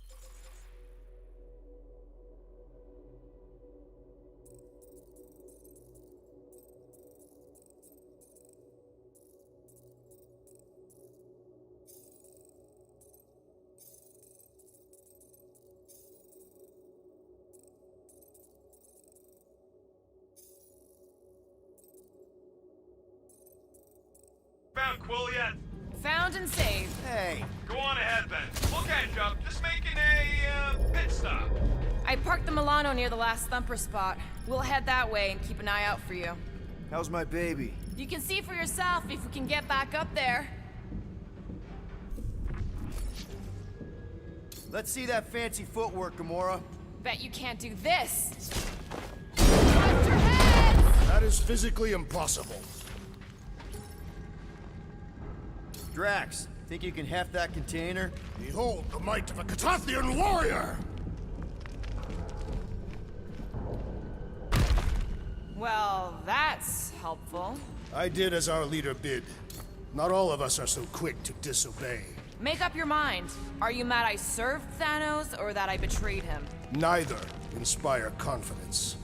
Found Quill yet? Found and saved. Hey, Go on ahead then. We'll catch up. Just making a pit stop. I parked the Milano near the last thumper spot. We'll head that way and keep an eye out for you. how's my baby? You can see for yourself if we can get back up there. Let's see that fancy footwork, Gamora. Bet you can't do this. Lift your heads! That is physically impossible. Drax, think you can heft that container? Behold the might of a Catathian warrior! Well, that That's helpful. I did as our leader bid. Not all of us are so quick to disobey. Make up your mind. Are you mad I served Thanos or that I betrayed him? Neither inspire confidence.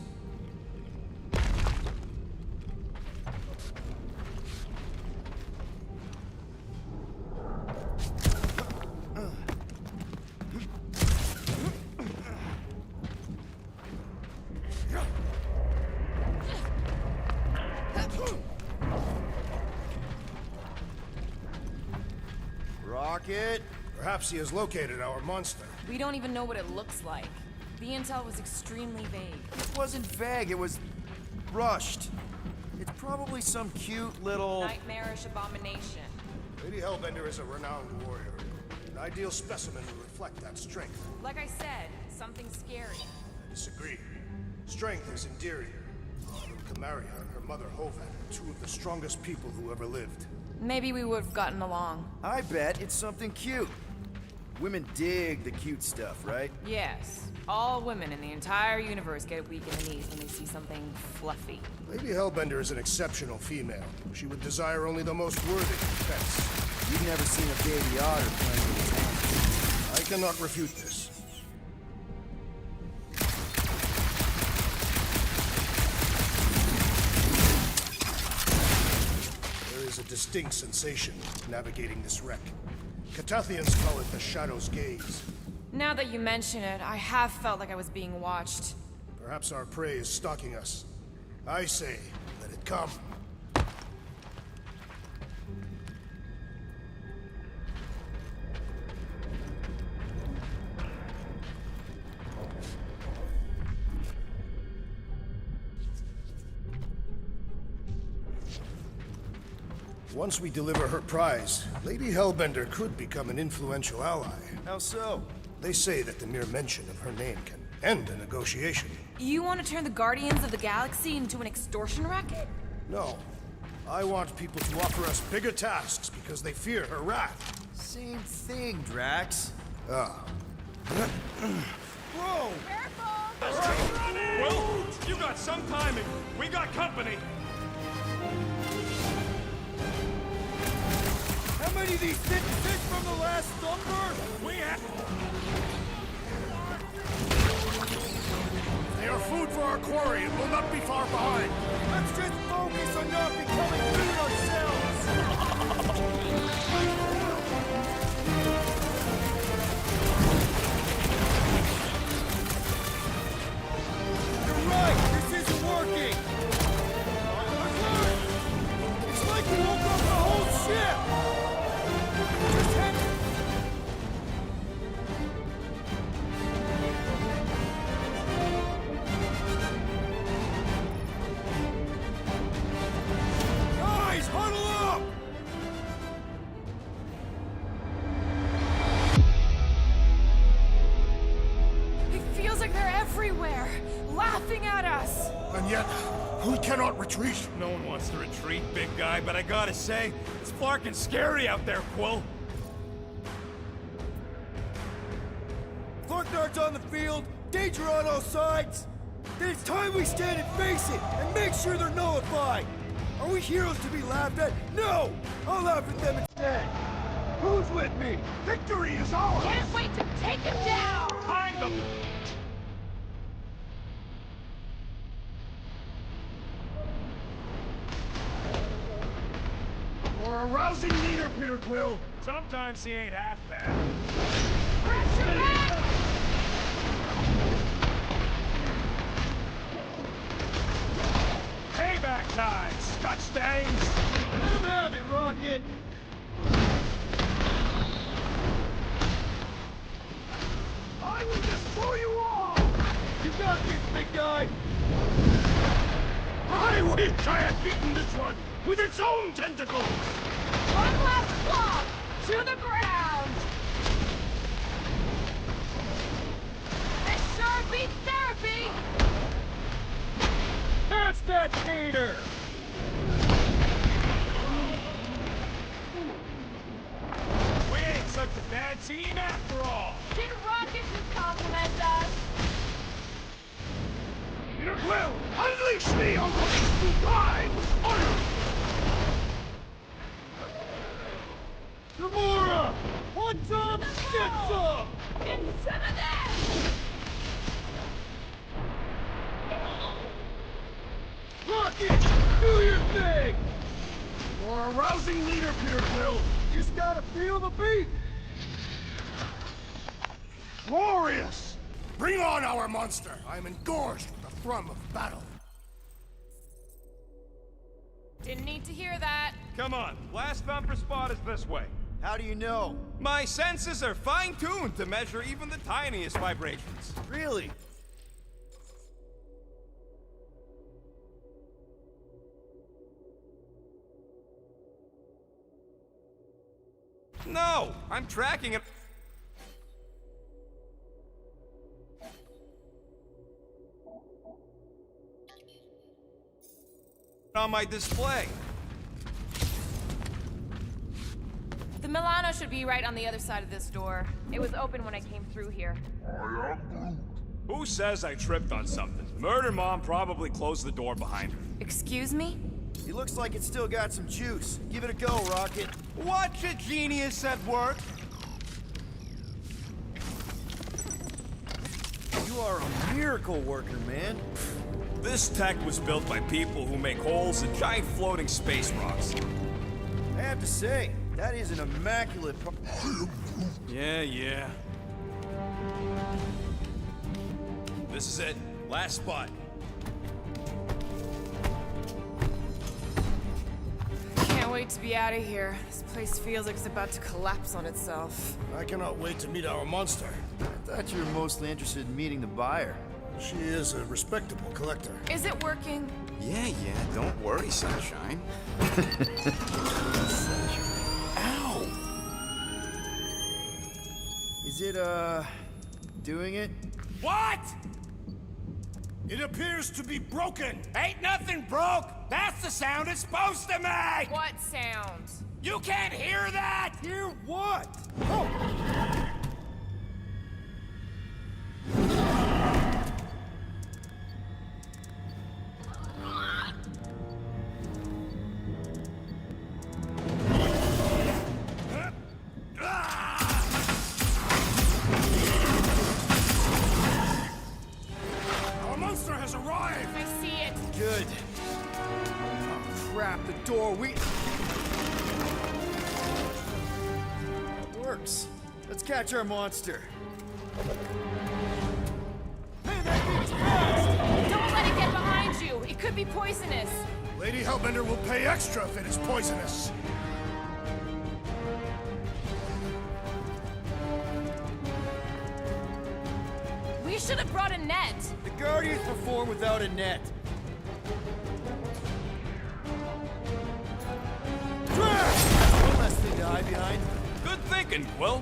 Rocket? Perhaps he has located our monster. We don't even know what it looks like. The intel was extremely vague. It wasn't vague, it was rushed. It's probably some cute little... Nightmarish abomination. Lady Hellbender is a renowned warrior. An ideal specimen to reflect that strength. Like I said, something scary. I disagree. Strength is endearing. Kamaria and her mother Hovan are two of the strongest people who ever lived. Maybe we would have gotten along. I bet it's something cute. Women dig the cute stuff, right? Yes. All women in the entire universe get weak in the knees when they see something fluffy. Lady Hellbender is an exceptional female. She would desire only the most worthy of pets. You've never seen a baby otter playing with its hands. I cannot refute this. There is a distinct sensation navigating this wreck. Catathians call it the Shadow's Gaze. Now that you mention it, I have felt like I was being watched. Perhaps our prey is stalking us. I say, let it come. Once we deliver her prize, Lady Hellbender could become an influential ally. How so? They say that the mere mention of her name can end a negotiation. You want to turn the Guardians of the Galaxy into an extortion racket? No. I want people to offer us bigger tasks because they fear her wrath. Same thing, Drax. Ah. Whoa! Well, you got some timing. We got company. How many of these didn't fit from the last thumper? We have... They are food for our quarry and will not be far behind. Let's just focus on not becoming food ourselves! You're right! This isn't working! It's like we woke up the whole ship! Just head... Guys, huddle up! It feels like they're everywhere, laughing at us. And yet, we cannot retreat. No one wants to retreat, big guy, but I gotta say, it's fucking scary out there, Quill. Thorgnard's on the field, danger on all sides. Then it's time we stand and face it, and make sure they're nullified. Are we heroes to be laughed at? No! I'll laugh at them instead. Who's with me? Victory is ours! Can't wait to take him down! Find them! We're a rousing leader, Peter Quill. Sometimes he ain't half bad. Pressure back! Payback time, Scotch Stangs. Have it, Rocket! I will destroy you all! You got this, big guy! I wish I had beaten this one with its own tentacles! One last claw! To the ground! This sure beats therapy! That's that Peter! We ain't such a bad team after all! Did Rocket just compliment us? Peter Quill, unleash Unleash the unleash time! Gamora! Want some? Get some! Rocket! Do your thing! For a rousing leader, Peter Quill, just gotta feel the beat! Glorious! Bring on our monster! I am engorged with the thrum of battle. Didn't need to hear that. Come on, last thumper spot is this way. How do you know? My senses are fine-tuned to measure even the tiniest vibrations. Really? No, I'm tracking it on my display. The Milano should be right on the other side of this door. It was open when I came through here. Who says I tripped on something? Murder Mom probably closed the door behind her. Excuse me? He looks like it's still got some juice. Give it a go, Rocket. Watch a genius at work. You are a miracle worker, man. This tech was built by people who make holes in giant floating space rocks. I have to say, that is an immaculate Yeah. This is it. Last spot. Can't wait to be out of here. This place feels like it's about to collapse on itself. I cannot wait to meet our monster. I thought you were mostly interested in meeting the buyer. She is a respectable collector. Is it working? Yeah, don't worry, Sunshine. Ow! Is it, doing it? What? It appears to be broken. Ain't nothing broke! That's the sound it's supposed to make! What sound? You can't hear that! Hear what? Oh! Our monster has arrived. I see it. Good. Oh, crap, the door, works. Let's catch our monster. Hey, that thing's fast! Don't let it get behind you. It could be poisonous. Lady Hellbender will pay extra if it is poisonous. We should have brought a net. The Guardians perform without a net. One less thing to hide behind. Good thinking, Quill.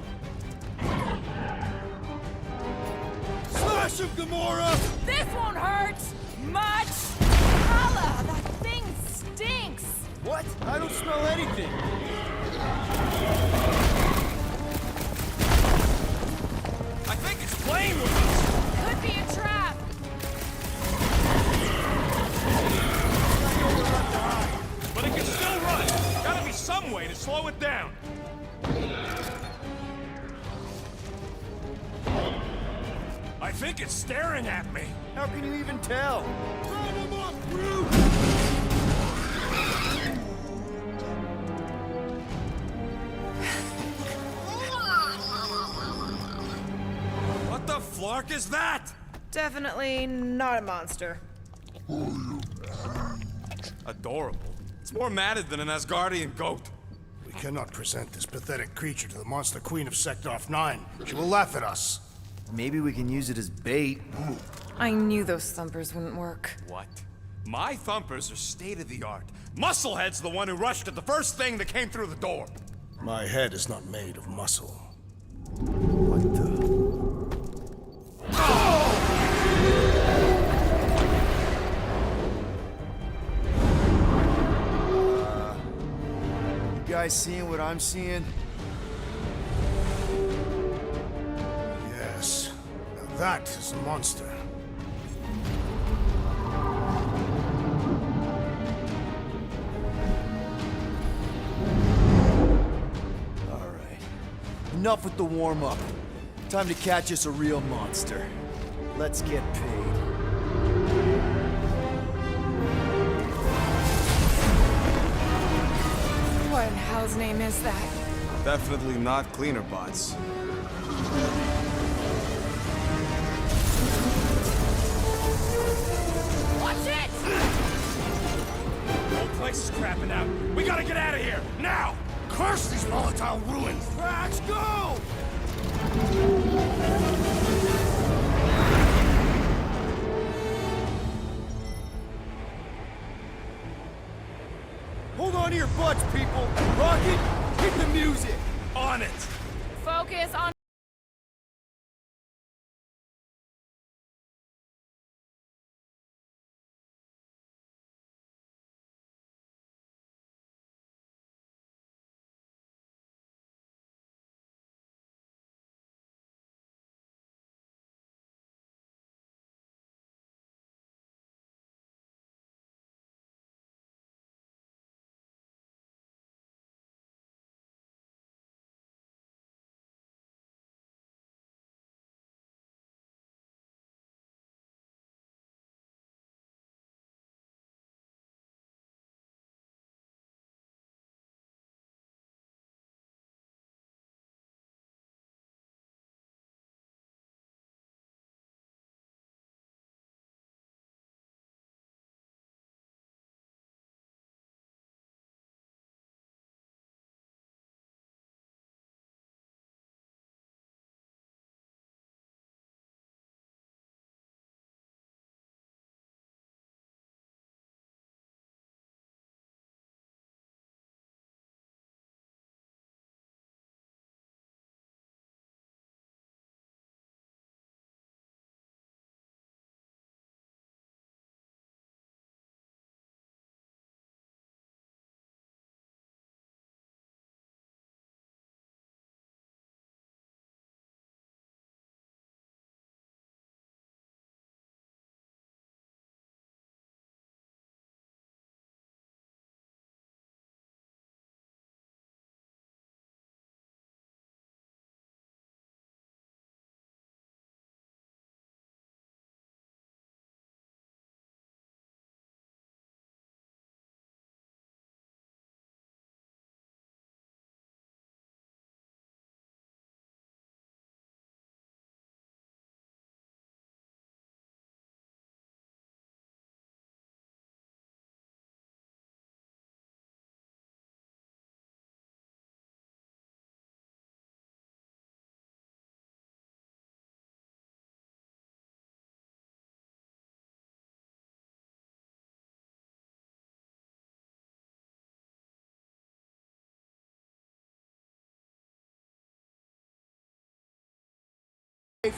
Slash him, Gamora! This won't hurt much. Hala, that thing stinks. What? I don't smell anything. I think it's playing with us. Could be a trap. But it can still run. Gotta be some way to slow it down. I think it's staring at me. How can you even tell? Run him off, Groot! What the flark is that? Definitely not a monster. Adorable. It's more matted than an Asgardian goat. We cannot present this pathetic creature to the monster queen of Sector 9. She will laugh at us. Maybe we can use it as bait. I knew those thumpers wouldn't work. What? My thumpers are state-of-the-art. Musclehead's the one who rushed at the first thing that came through the door. My head is not made of muscle. What the? You guys seeing what I'm seeing? Yes. Now that is a monster. enough with the warm-up. Time to catch us a real monster. Let's get paid. What in hell's name is that? Definitely not cleaner bots. Watch it! The whole place is crapping out. We gotta get out of here, now! Curse these volatile ruins! Drax, go! Hold on to your butts, people! Rocket, hit the music! On it! Focus on...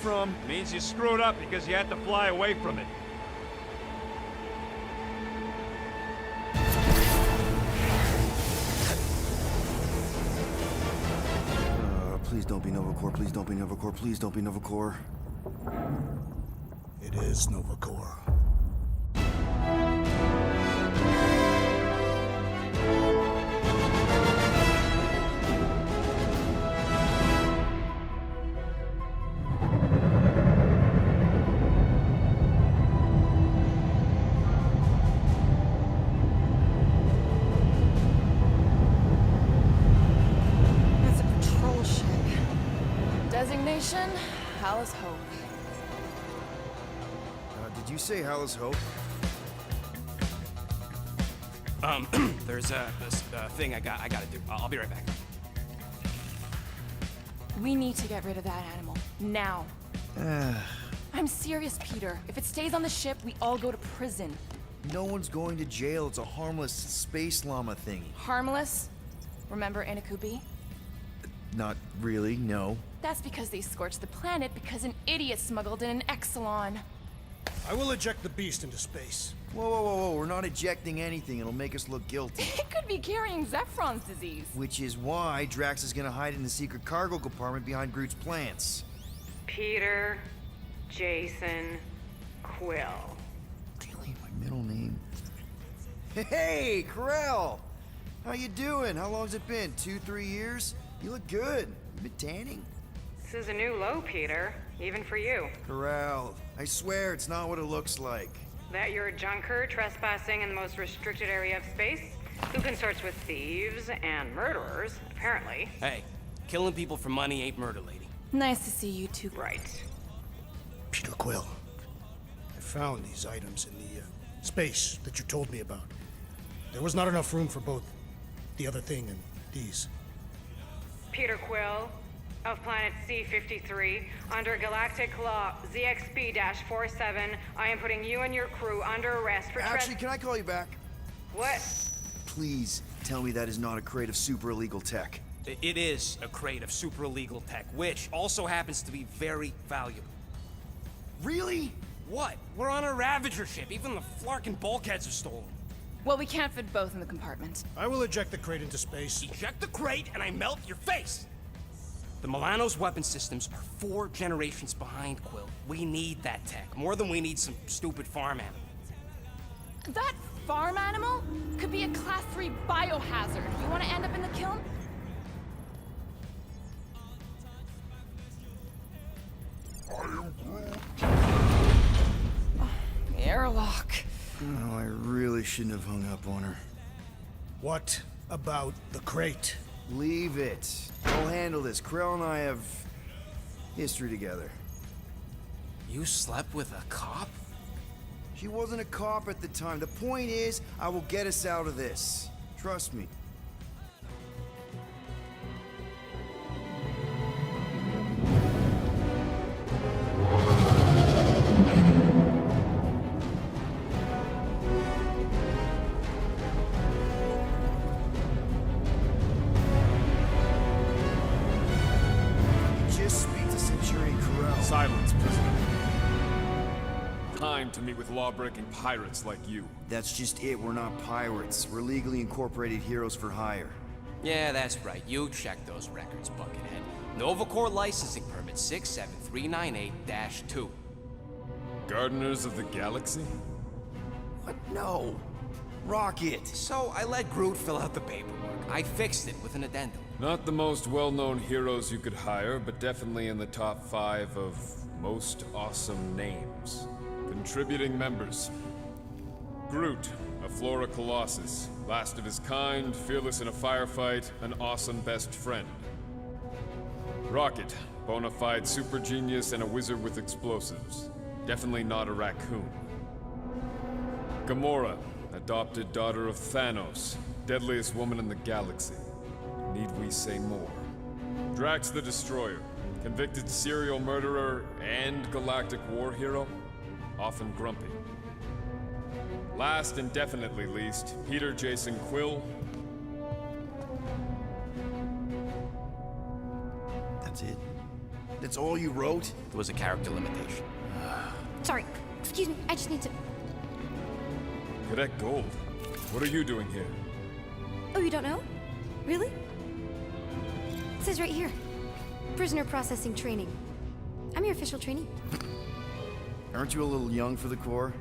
From Means you screwed up because you had to fly away from it. please don't be Nova Corps, please don't be Nova Corps, please don't be Nova Corps. It is Nova Corps. That's a patrol ship. Designation, Hallis Hope. Did you say Hallis Hope? There's this thing I gotta do. I'll be right back. We need to get rid of that animal. Now. I'm serious, Peter. If it stays on the ship, we all go to prison. No one's going to jail. It's a harmless space llama thingy. Harmless? Remember Inakubi? Not really, no. That's because they scorched the planet because an idiot smuggled in an Exelon. I will eject the beast into space. Whoa, whoa, whoa, whoa, we're not ejecting anything. It'll make us look guilty. It could be carrying Zephron's disease. Which is why Drax is gonna hide in the secret cargo compartment behind Groot's plants. Peter, Jason, Quill. Really, my middle name? Hey, Krell! How you doing? How long's it been? 2-3 years? You look good. Been tanning? This is a new low, Peter. Even for you. Corral, I swear it's not what it looks like. That you're a junker trespassing in the most restricted area of space? Who consorts with thieves and murderers, apparently. Hey, killing people for money ain't murder, lady. Nice to see you two. Right. Peter Quill, I found these items in the space that you told me about. There was not enough room for both the other thing and these. Peter Quill, of planet C-53, under Galactic Law ZXB-47, I am putting you and your crew under arrest for Actually, can I call you back? What? Please tell me that is not a crate of super illegal tech. It is a crate of super illegal tech, which also happens to be very valuable. Really? What? We're on a Ravager ship. Even the flarkin' bulkheads are stolen. Well, we can't fit both in the compartment. I will eject the crate into space. Eject the crate and I melt your face! The Milano's weapon systems are 4 generations behind, Quill. We need that tech, more than we need some stupid farm animal. That farm animal could be a Class 3 biohazard. You want to end up in the kiln? Airlock. Oh, I really shouldn't have hung up on her. What about the crate? Leave it. I'll handle this. Krell and I have history together. You slept with a cop? She wasn't a cop at the time. The point is, I will get us out of this. Trust me. Just speak to Centurion Corral. Silence, prisoner. Time to meet with law-breaking pirates like you. That's just it. We're not pirates. We're legally incorporated heroes for hire. Yeah, that's right. You checked those records, Buckethead. Nova Corps licensing permit 67398-2. Gardeners of the Galaxy? What? No. Rocket. So I let Groot fill out the paperwork. I fixed it with an addendum. Not the most well-known heroes you could hire, but definitely in the top 5 of most awesome names. Contributing members. Groot, a Flora Colossus, last of his kind, fearless in a firefight, an awesome best friend. Rocket, bona fide super genius and a wizard with explosives. Definitely not a raccoon. Gamora, adopted daughter of Thanos, deadliest woman in the galaxy. Need we say more? Drax the Destroyer, convicted serial murderer and galactic war hero, often grumpy. Last and definitely least, Peter Jason Quill. That's it? That's all you wrote? It was a character limitation. Sorry, excuse me, I just need to... Cadet Gold, what are you doing here? Oh, you don't know? Really? It says right here. Prisoner processing training. I'm your official trainee. Aren't you a little young for the Corps?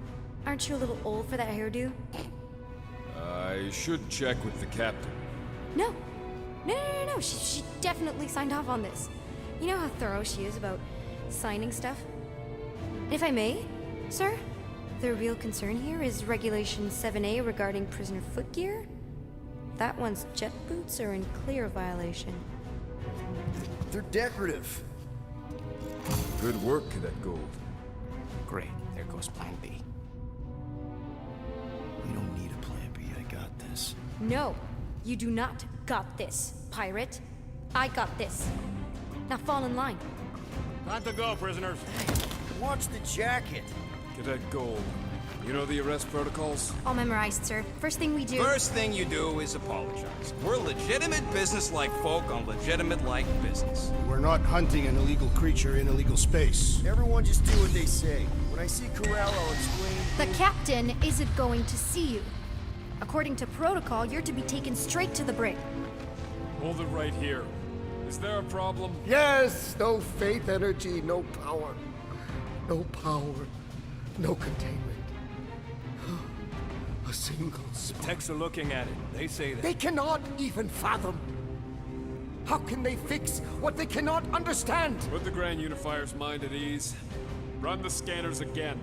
Aren't you a little old for that hairdo? I should check with the captain. No. No. She definitely signed off on this. You know how thorough she is about signing stuff? If I may, sir, the real concern here is Regulation 7A regarding prisoner footgear. That one's jet boots are in clear violation. They're decorative. Good work, Cadet Gold. Great. There goes Plan B. We don't need a plan B. I got this. No, you do not got this, pirate. I got this. Now fall in line. Time to go, prisoners. Watch the jacket. Cadet Gold, you know the arrest protocols? All memorized, sir. First thing we do... First thing you do is apologize. We're legitimate business-like folk on legitimate-like business. We're not hunting an illegal creature in illegal space. Everyone just do what they say. When I see Corral, I'll explain... The captain isn't going to see you. According to protocol, you're to be taken straight to the brig. Hold it right here. Is there a problem? Yes, no faith energy, no power. No power, no containment. A single spark. Techs are looking at it. They say that. They cannot even fathom. How can they fix what they cannot understand? Put the Grand Unifier's mind at ease. Run the scanners again.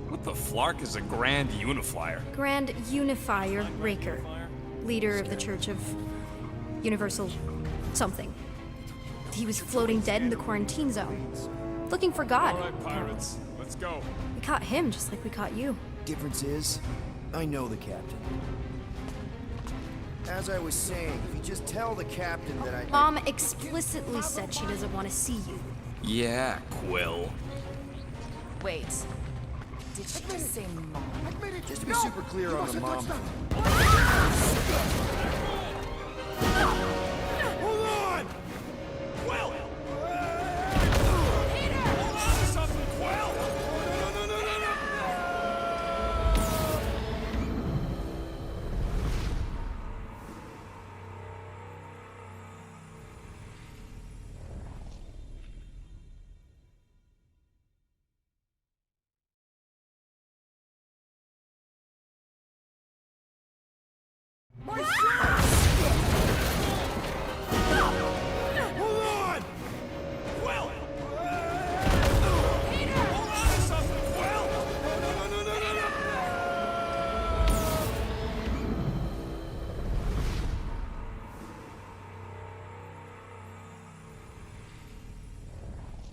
What the flark is a Grand Unifier? Grand Unifier Raker, leader of the Church of Universal something. He was floating dead in the quarantine zone, looking for God. All right, pirates, let's go. We caught him just like we caught you. Difference is, I know the captain. As I was saying, if you just tell the captain that I... Mom explicitly said she doesn't want to see you. Yeah, Quill. Wait. Did she just say mom? Just to be super clear on the mom. Hold on! Quill! Hold on to something, Quill! No. Hold on! Quill! Hold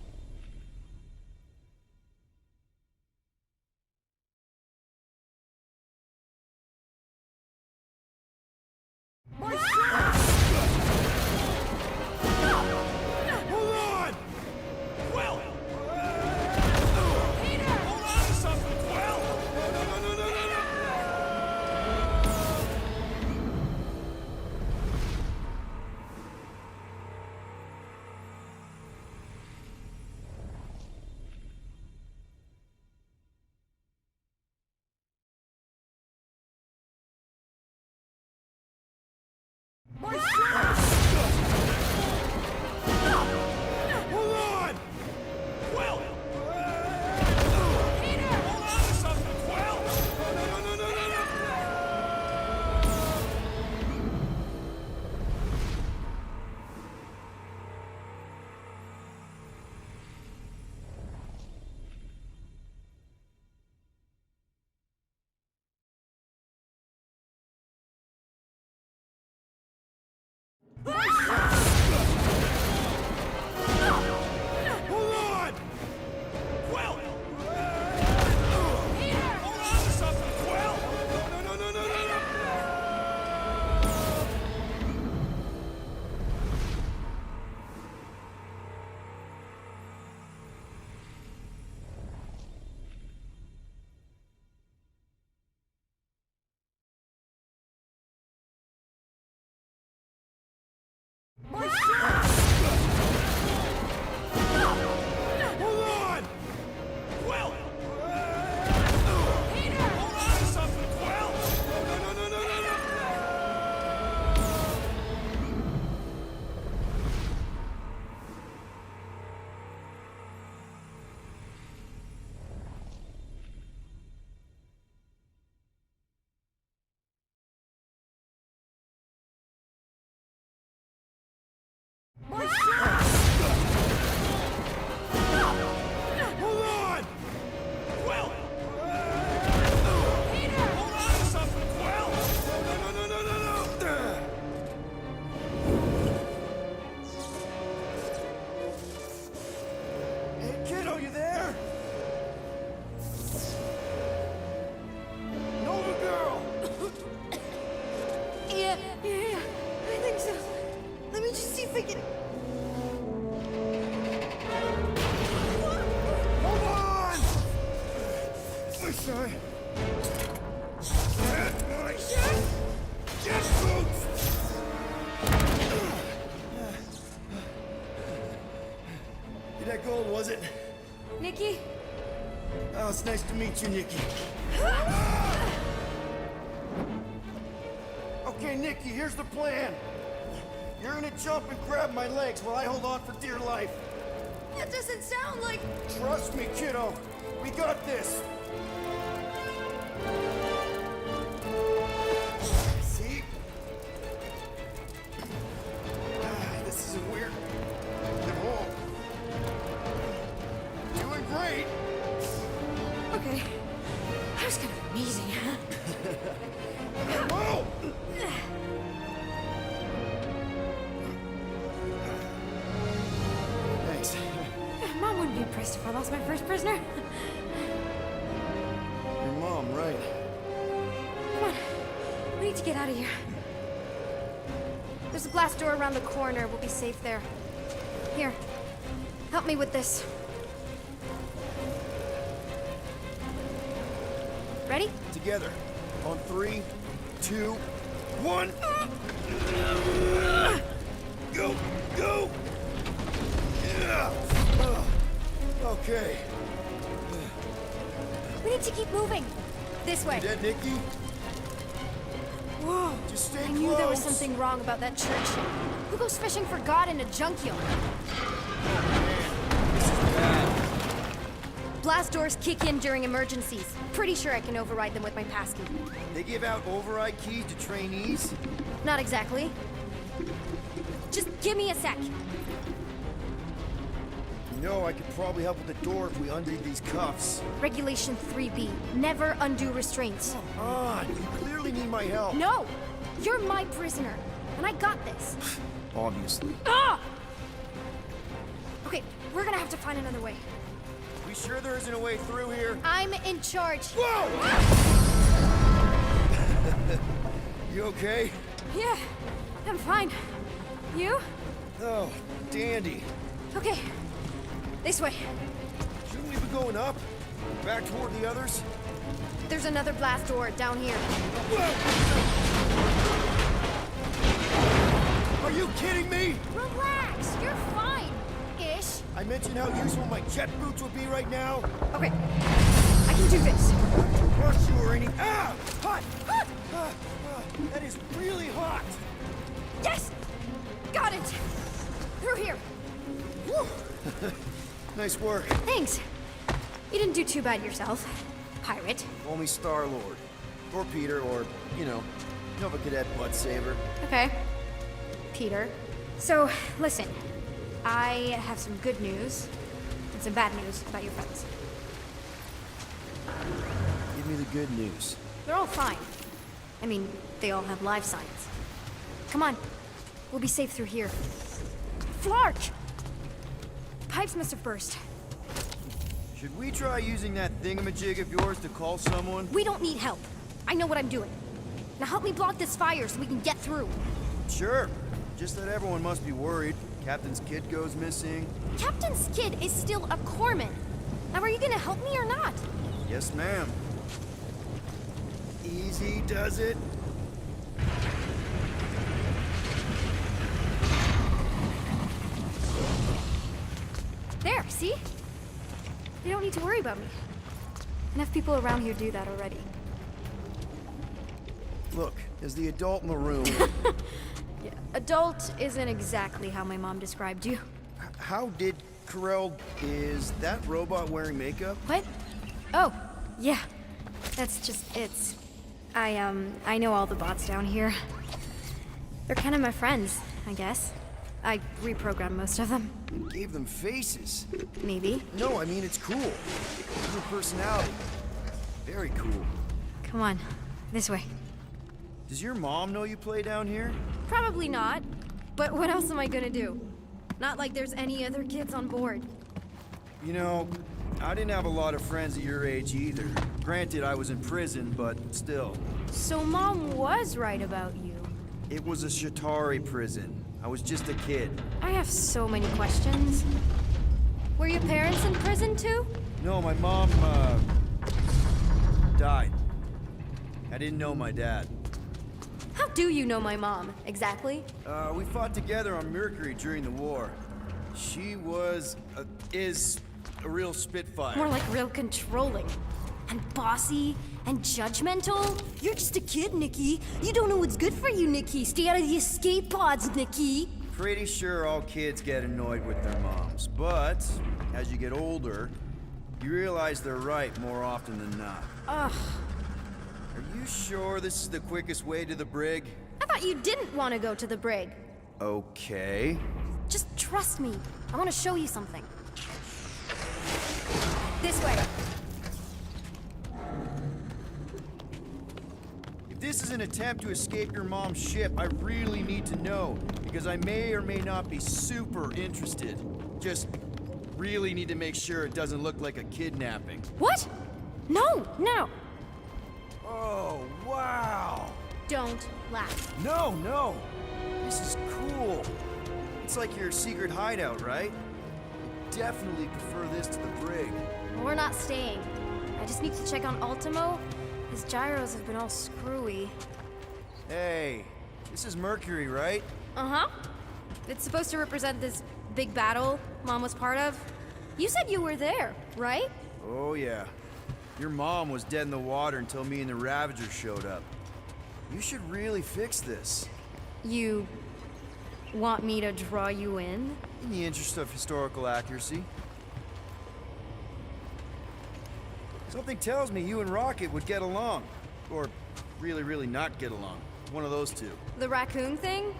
on to something, Quill! No. Hold on! Quill! Hold on to something, Quill! No. Hold on! Quill! Hold on to something, Quill! No. Hold on! Quill! Hold on to something, Quill! No. Hold on! Quill! Hold on to something, Quill! No. Hold on! Quill! Hold on to something, Quill! No. Hey, kiddo, you there? Nova girl! Yeah, I think so. Let me just see if I can. Hold on! My son! My son! Get boots! You're that gold, was it? Nikki? Oh, it's nice to meet you, Nikki. Okay, Nikki, here's the plan. You're gonna jump and grab my legs while I hold on for dear life. That doesn't sound like. Trust me, kiddo. We got this. See? Christopher lost my first prisoner. Your mom, right? Come on. We need to get out of here. There's a glass door around the corner. We'll be safe there. Here. Help me with this. Ready? Together. On 3, 2, 1. Go! Go! Yeah. Okay. We need to keep moving. This way. You dead, Nikki? Whoa. Just stay I close. knew there was something wrong about that church. Who goes fishing for God in a junkyard? Blast doors kick in during emergencies. Pretty sure I can override them with my passkey. They give out override keys to trainees? Not exactly. Just give me a sec. You know, I could probably help with the door if we undid these cuffs. Regulation 3B. Never undo restraints. Come on, you clearly need my help. No! You're my prisoner, and I got this. Obviously. Ah! Okay, we're gonna have to find another way. We sure there isn't a way through here? I'm in charge. Whoa! You okay? Yeah, I'm fine. You? Oh, dandy. Okay, this way. Shouldn't we be going up? Back toward the others? There's another blast door down here. Are you kidding me? Relax, you're fine. Ish. I mentioned how useful my jet boots would be right now. Okay, I can do this. Rush you or any. Ah! Hot! Hot! That is really hot! Yes! Got it! Through here. Woo. Nice work. Thanks. You didn't do too bad yourself, pirate. Call me Star-Lord. Or Peter, or, you know, Nova Cadet Butt Saver. Okay. Peter. So, listen. I have some good news and some bad news about your friends. Give me the good news. They're all fine. I mean, they all have life signs. Come on. We'll be safe through here. Flark! Pipes must have burst. Should we try using that thingamajig of yours to call someone? We don't need help. I know what I'm doing. Now help me block this fire so we can get through. Sure. Just that everyone must be worried. Captain's kid goes missing. Captain's kid is still a corpsman. Now are you gonna help me or not? Yes, ma'am. Easy does it. There, see? You don't need to worry about me. Enough people around here do that already. Look, as the adult in the room, Yeah, adult isn't exactly how my mom described you. how did Carell... Is that robot wearing makeup? What? Oh, yeah. That's just, it's... I know all the bots down here. They're kind of my friends, I guess. I reprogrammed most of them. You gave them faces. Maybe. No, I mean, it's cool. Your personality. Very cool. Come on, this way. Does your mom know you play down here? Probably not. But what else am I gonna do? Not like there's any other kids on board. You know, I didn't have a lot of friends at your age either. Granted, I was in prison, but still. So Mom was right about you. It was a Shatari prison. I was just a kid. I have so many questions. Were your parents in prison too? No, my mom, died. I didn't know my dad. How do you know my mom, exactly? We fought together on Mercury during the war. She is a real spitfire. More like real controlling. And bossy and judgmental. You're just a kid, Nikki. You don't know what's good for you, Nikki. Stay out of the escape pods, Nikki. Pretty sure all kids get annoyed with their moms, but as you get older, you realize they're right more often than not. Ugh. Are you sure this is the quickest way to the brig? I thought you didn't want to go to the brig. Okay. Just trust me. I want to show you something. This way. If this is an attempt to escape your mom's ship, I really need to know, because I may or may not be super interested. Just really need to make sure it doesn't look like a kidnapping. What? No, no. Oh, wow! Don't laugh. No, no! This is cool. It's like your secret hideout, right? I definitely prefer this to the brig. We're not staying. I just need to check on Ultimo. His gyros have been all screwy. Hey, this is Mercury, right? Uh-huh. It's supposed to represent this big battle Mom was part of. You said you were there, right? Oh, yeah. Your mom was dead in the water until me and the Ravagers showed up. You should really fix this. You want me to draw you in? In the interest of historical accuracy. Something tells me you and Rocket would get along. Or really, really not get along. One of those two. The raccoon thing?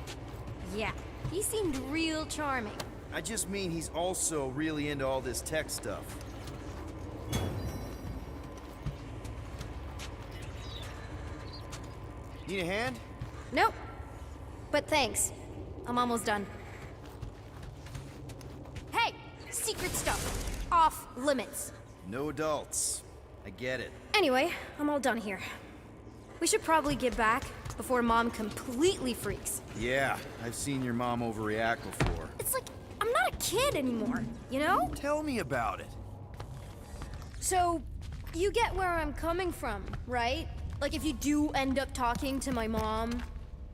Yeah, he seemed real charming. I just mean he's also really into all this tech stuff. Need a hand? Nope. But thanks. I'm almost done. Hey! Secret stuff. Off limits. No adults. I get it. Anyway, I'm all done here. We should probably get back before Mom completely freaks. Yeah, I've seen your mom overreact before. It's like, I'm not a kid anymore, you know? Tell me about it. So, you get where I'm coming from, right? Like, if you do end up talking to my mom,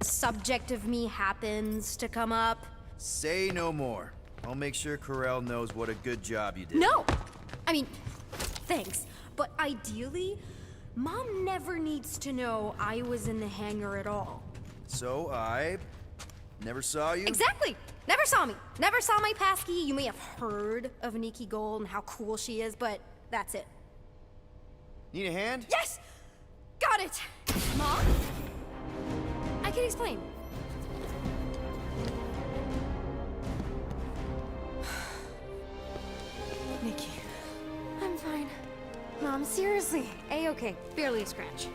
subject of me happens to come up. Say no more. I'll make sure Corell knows what a good job you did. No! I mean, thanks. But ideally, Mom never needs to know I was in the hangar at all. So I never saw you? Exactly! Never saw me. Never saw my passkey. You may have heard of Nikki Gold and how cool she is, but that's it. Need a hand? Yes! Got it! Mom? I can explain. Nikki. I'm fine. Mom, seriously. A-okay. Barely a scratch.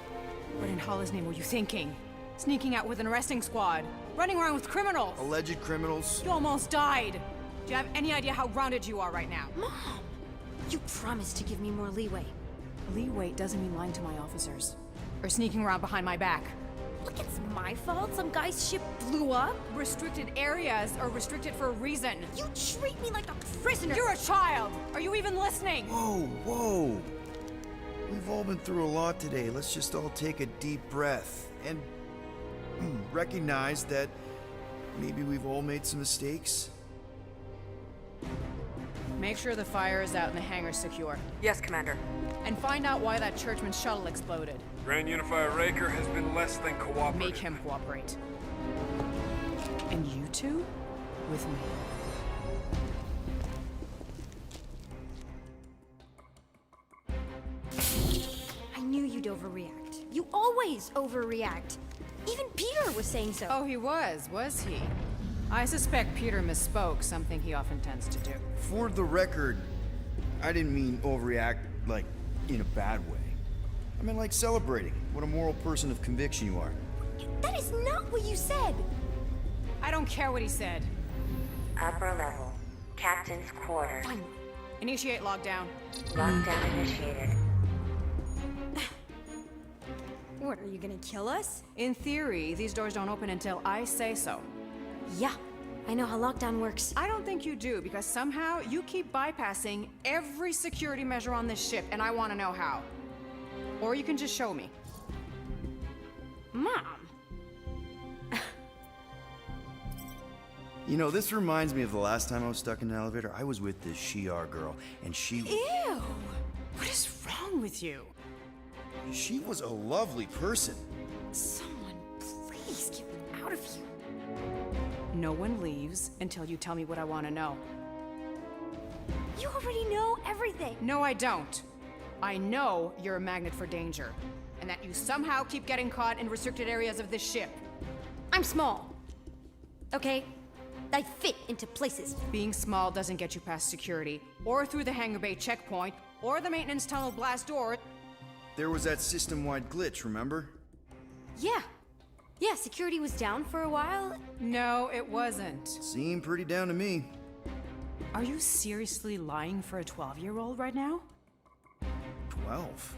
What in Hollis' name were you thinking? Sneaking out with an arresting squad? Running around with criminals? Alleged criminals? You almost died. Do you have any idea how grounded you are right now? Mom! You promised to give me more leeway. Leeway doesn't mean lying to my officers. Or sneaking around behind my back. Look, it's my fault some guy's ship blew up. Restricted areas are restricted for a reason. You treat me like a prisoner. You're a child! Are you even listening? Whoa, whoa. We've all been through a lot today. Let's just all take a deep breath and recognize that maybe we've all made some mistakes. Make sure the fire is out and the hangar's secure. Yes, Commander. And find out why that churchman's shuttle exploded. Grand Unifier Raker has been less than cooperative. Make him cooperate. And you two? With me. I knew you'd overreact. You always overreact. Even Peter was saying so. Oh, he was he? I suspect Peter misspoke, something he often tends to do. For the record, I didn't mean overreact, like, in a bad way. I meant like celebrating what a moral person of conviction you are. That is not what you said. I don't care what he said. Upper level. Captain's quarters. Fine. Initiate lockdown. Lockdown initiated. What, are you gonna kill us? In theory, these doors don't open until I say so. Yeah, I know how lockdown works. I don't think you do, because somehow you keep bypassing every security measure on this ship, and I want to know how. Or you can just show me. Mom! You know, this reminds me of the last time I was stuck in an elevator. I was with this Shi'ar girl, and she... Ew! What is wrong with you? She was a lovely person. Someone, please get me out of here. No one leaves until you tell me what I want to know. You already know everything. No, I don't. I know you're a magnet for danger, and that you somehow keep getting caught in restricted areas of this ship. I'm small. Okay? I fit into places. Being small doesn't get you past security, or through the hangar bay checkpoint, or the maintenance tunnel blast door. There was that system-wide glitch, remember? Yeah. Yeah, security was down for a while. No, it wasn't. Seemed pretty down to me. Are you seriously lying for a 12-year-old right now? 12?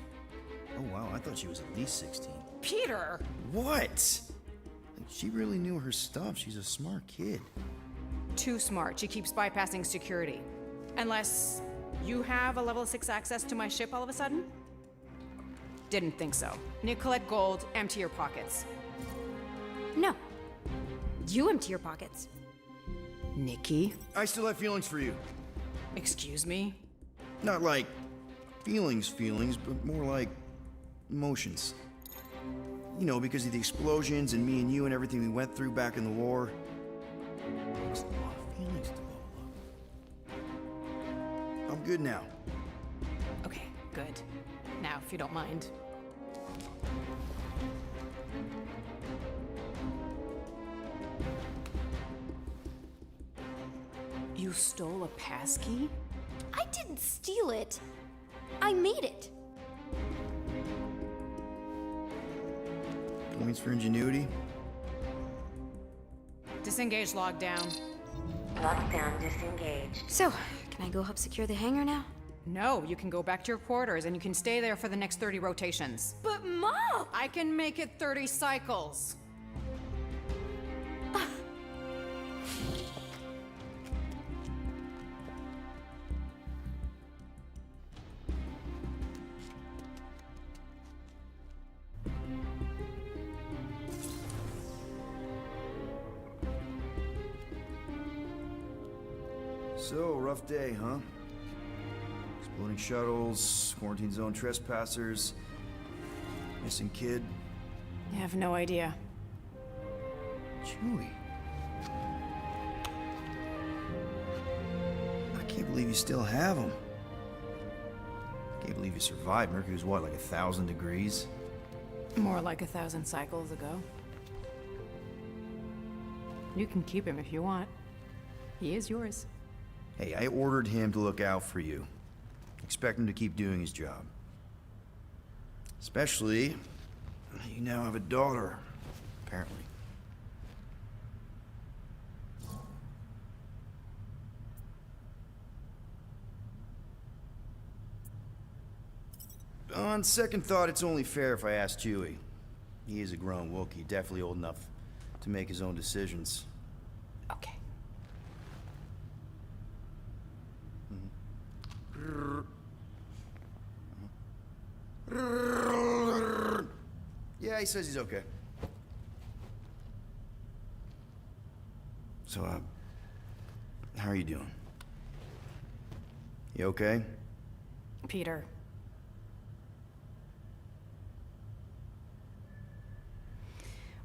Oh wow, I thought she was at least 16. Peter! What? She really knew her stuff. She's a smart kid. Too smart. She keeps bypassing security. Unless you have a level 6 access to my ship all of a sudden? Didn't think so. Nicolette Gold, empty your pockets. No. You empty your pockets. Nikki? I still have feelings for you. Excuse me? Not like feelings, but more like emotions. You know, because of the explosions and me and you and everything we went through back in the war. There's a lot of feelings to bubble up. I'm good now. Okay, good. Now, if you don't mind. You stole a passkey? I didn't steal it. I made it. Points for ingenuity. Disengage lockdown. Lockdown disengaged. So, can I go help secure the hangar now? No, you can go back to your quarters and you can stay there for the next 30 rotations. But Mom! I can make it 30 cycles. So, rough day, huh? Exploding shuttles, quarantine zone trespassers, missing kid. I have no idea. Chewie. I can't believe you still have him. I can't believe you survived. Mercury was what, like 1,000 degrees? More like 1,000 cycles ago. You can keep him if you want. He is yours. Hey, I ordered him to look out for you. Expect him to keep doing his job. Especially, you now have a daughter, apparently. On second thought, it's only fair if I ask Chewie. He is a grown Wookiee, definitely old enough to make his own decisions. Okay. Yeah, he says he's okay. So, how are you doing? You okay? Peter.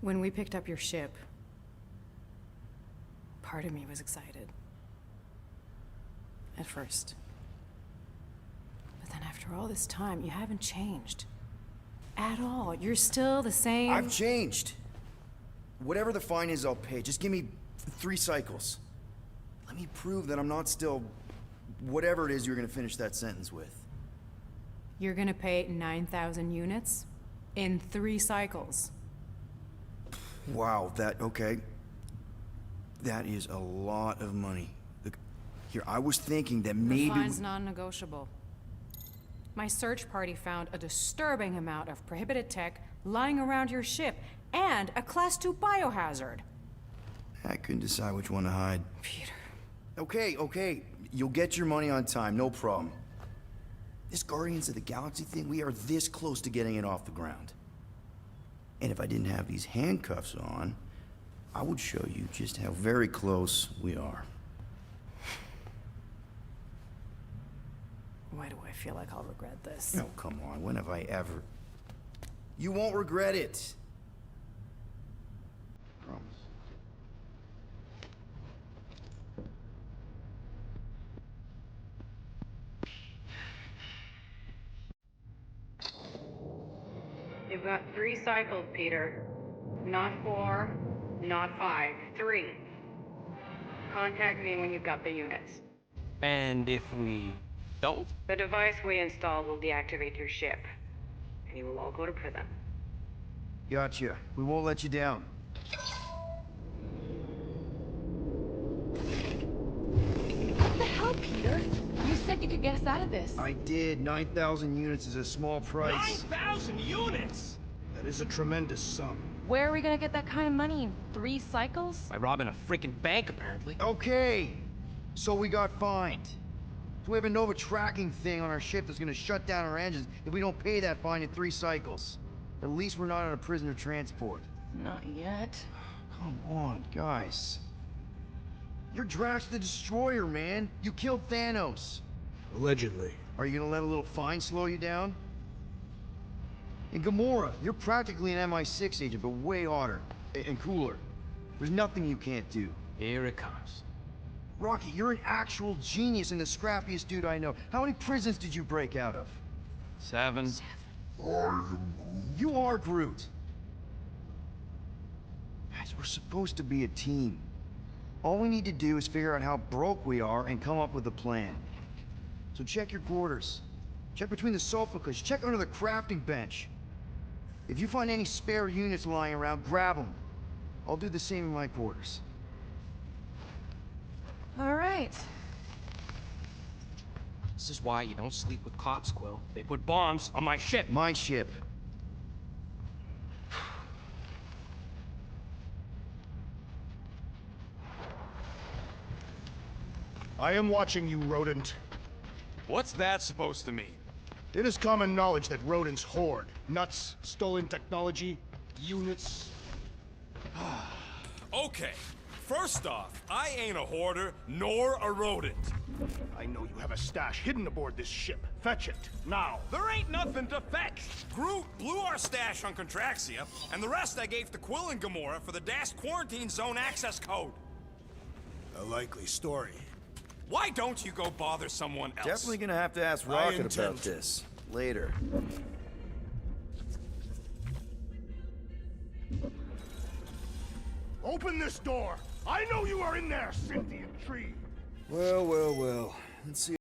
When we picked up your ship, part of me was excited. At first. But then after all this time, you haven't changed. At all. You're still the same. I've changed. Whatever the fine is, I'll pay. Just give me 3 cycles. Let me prove that I'm not still whatever it is you're gonna finish that sentence with. You're gonna pay 9,000 units in 3 cycles. Wow, okay. That is a lot of money. Look, here, I was thinking that maybe... The fine's non-negotiable. My search party found a disturbing amount of prohibited tech lying around your ship, and a Class 2 biohazard. I couldn't decide which one to hide. Peter. Okay. You'll get your money on time, no problem. This Guardians of the Galaxy thing, we are this close to getting it off the ground. And if I didn't have these handcuffs on, I would show you just how very close we are. Why do I feel like I'll regret this? Oh, come on. When have I ever... You won't regret it. Promise. You've got 3 cycles, Peter. Not 4, not 5. 3. Contact me when you've got the units. And if we don't? The device we installed will deactivate your ship, and you will all go to prison. Gotcha. We won't let you down. What the you get us out of this? I did. 9,000 units is a small price. 9,000 units! That is a tremendous sum. Where are we gonna get that kind of money in 3 cycles? By robbing a freaking bank, apparently. Okay, so we got fined. So we have a Nova tracking thing on our ship that's gonna shut down our engines if we don't pay that fine in 3 cycles. At least we're not on a prisoner transport. Not yet. Come on, guys. You're Drax the Destroyer, man. You killed Thanos. Allegedly. Are you gonna let a little fine slow you down? And Gamora, you're practically an MI6 agent, but way hotter and cooler. There's nothing you can't do. Here it comes. Rocky, you're an actual genius and the scrappiest dude I know. How many prisons did you break out of? 7. You are Groot. Guys, we're supposed to be a team. All we need to do is figure out how broke we are and come up with a plan. So check your quarters. Check between the sofa cushions. Check under the crafting bench. If you find any spare units lying around, grab them. I'll do the same in my quarters. All right. This is why you don't sleep with cops, Quill. They put bombs on my ship. My ship. I am watching you, rodent. What's that supposed to mean? It is common knowledge that rodents hoard nuts, stolen technology, units. Okay, first off, I ain't a hoarder nor a rodent. I know you have a stash hidden aboard this ship. Fetch it, now. There ain't nothing to fetch. Groot blew our stash on Contraxia, and the rest I gave to Quill and Gamora for the DAS quarantine zone access code. A likely story. Why don't you go bother someone else? Definitely gonna have to ask Rocket about this later. Open this door! I know you are in there, sentient tree! Well, well, well. Let's see.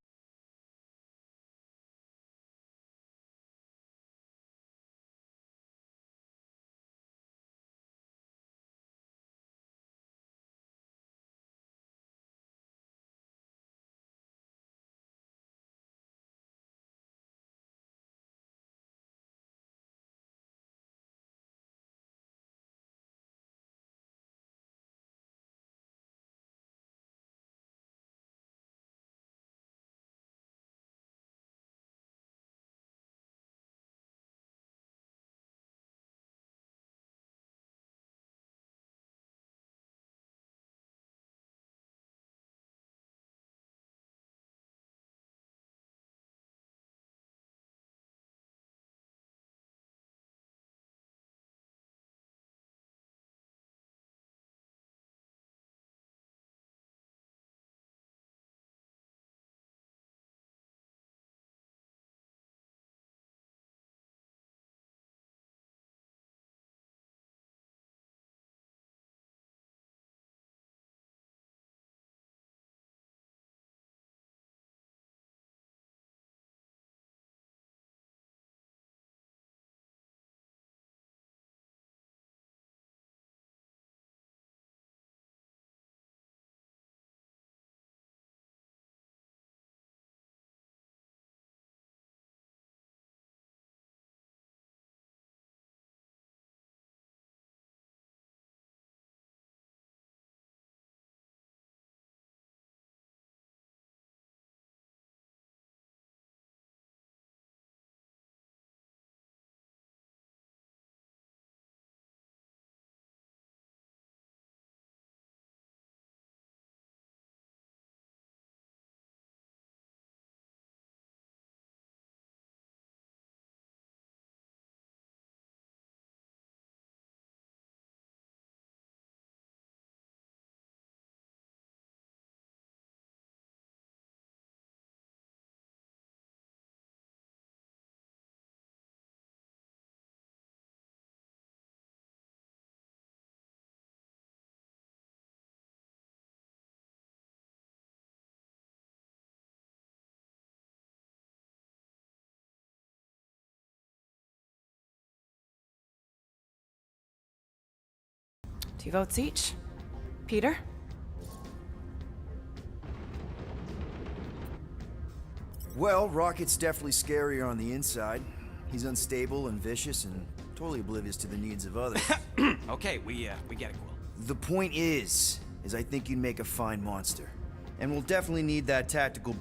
Two votes each. Peter? Well, Rocket's definitely scarier on the inside. He's unstable and vicious and totally oblivious to the needs of others. Okay, we get it, Quill. The point is I think you'd make a fine monster. And we'll definitely need that tactical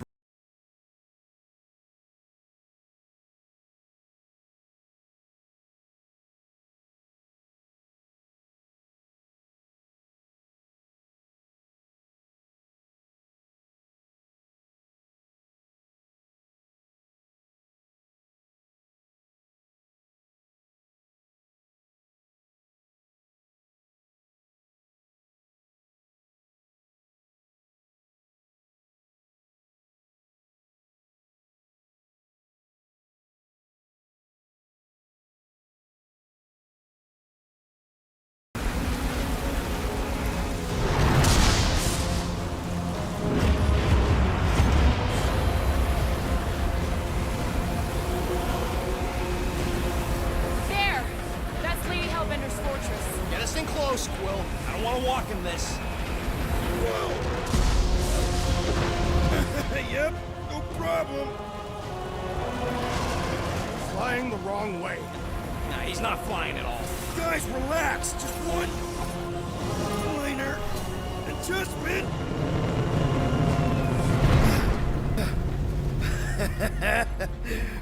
There! That's Lady Hellbender's fortress. Get us in close, Quill. I don't want to walk in this. Yep, no problem. Flying the wrong way. Nah, he's not flying at all. Guys, relax. Just one minor adjustment.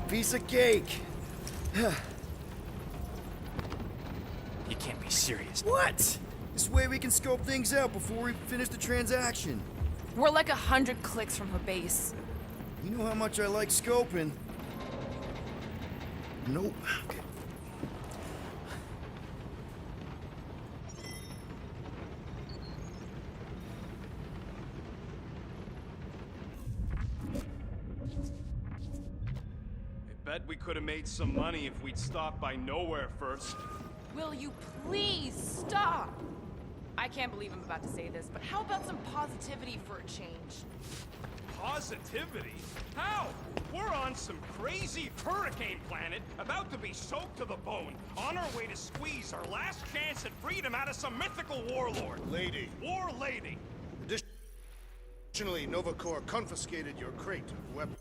piece of cake. You can't be serious. What? This way we can scope things out before we finish the transaction. We're like 100 clicks from her base. You know how much I like scoping. Nope. Okay. I bet we could have made some money if we'd stopped by Nowhere first. Will you please stop? I can't believe I'm about to say this, but how about some positivity for a change? Positivity? How? We're on some crazy hurricane planet, about to be soaked to the bone, on our way to squeeze our last chance at freedom out of some mythical warlord. Lady. War lady. Additionally, Nova Corps confiscated your crate of weapons.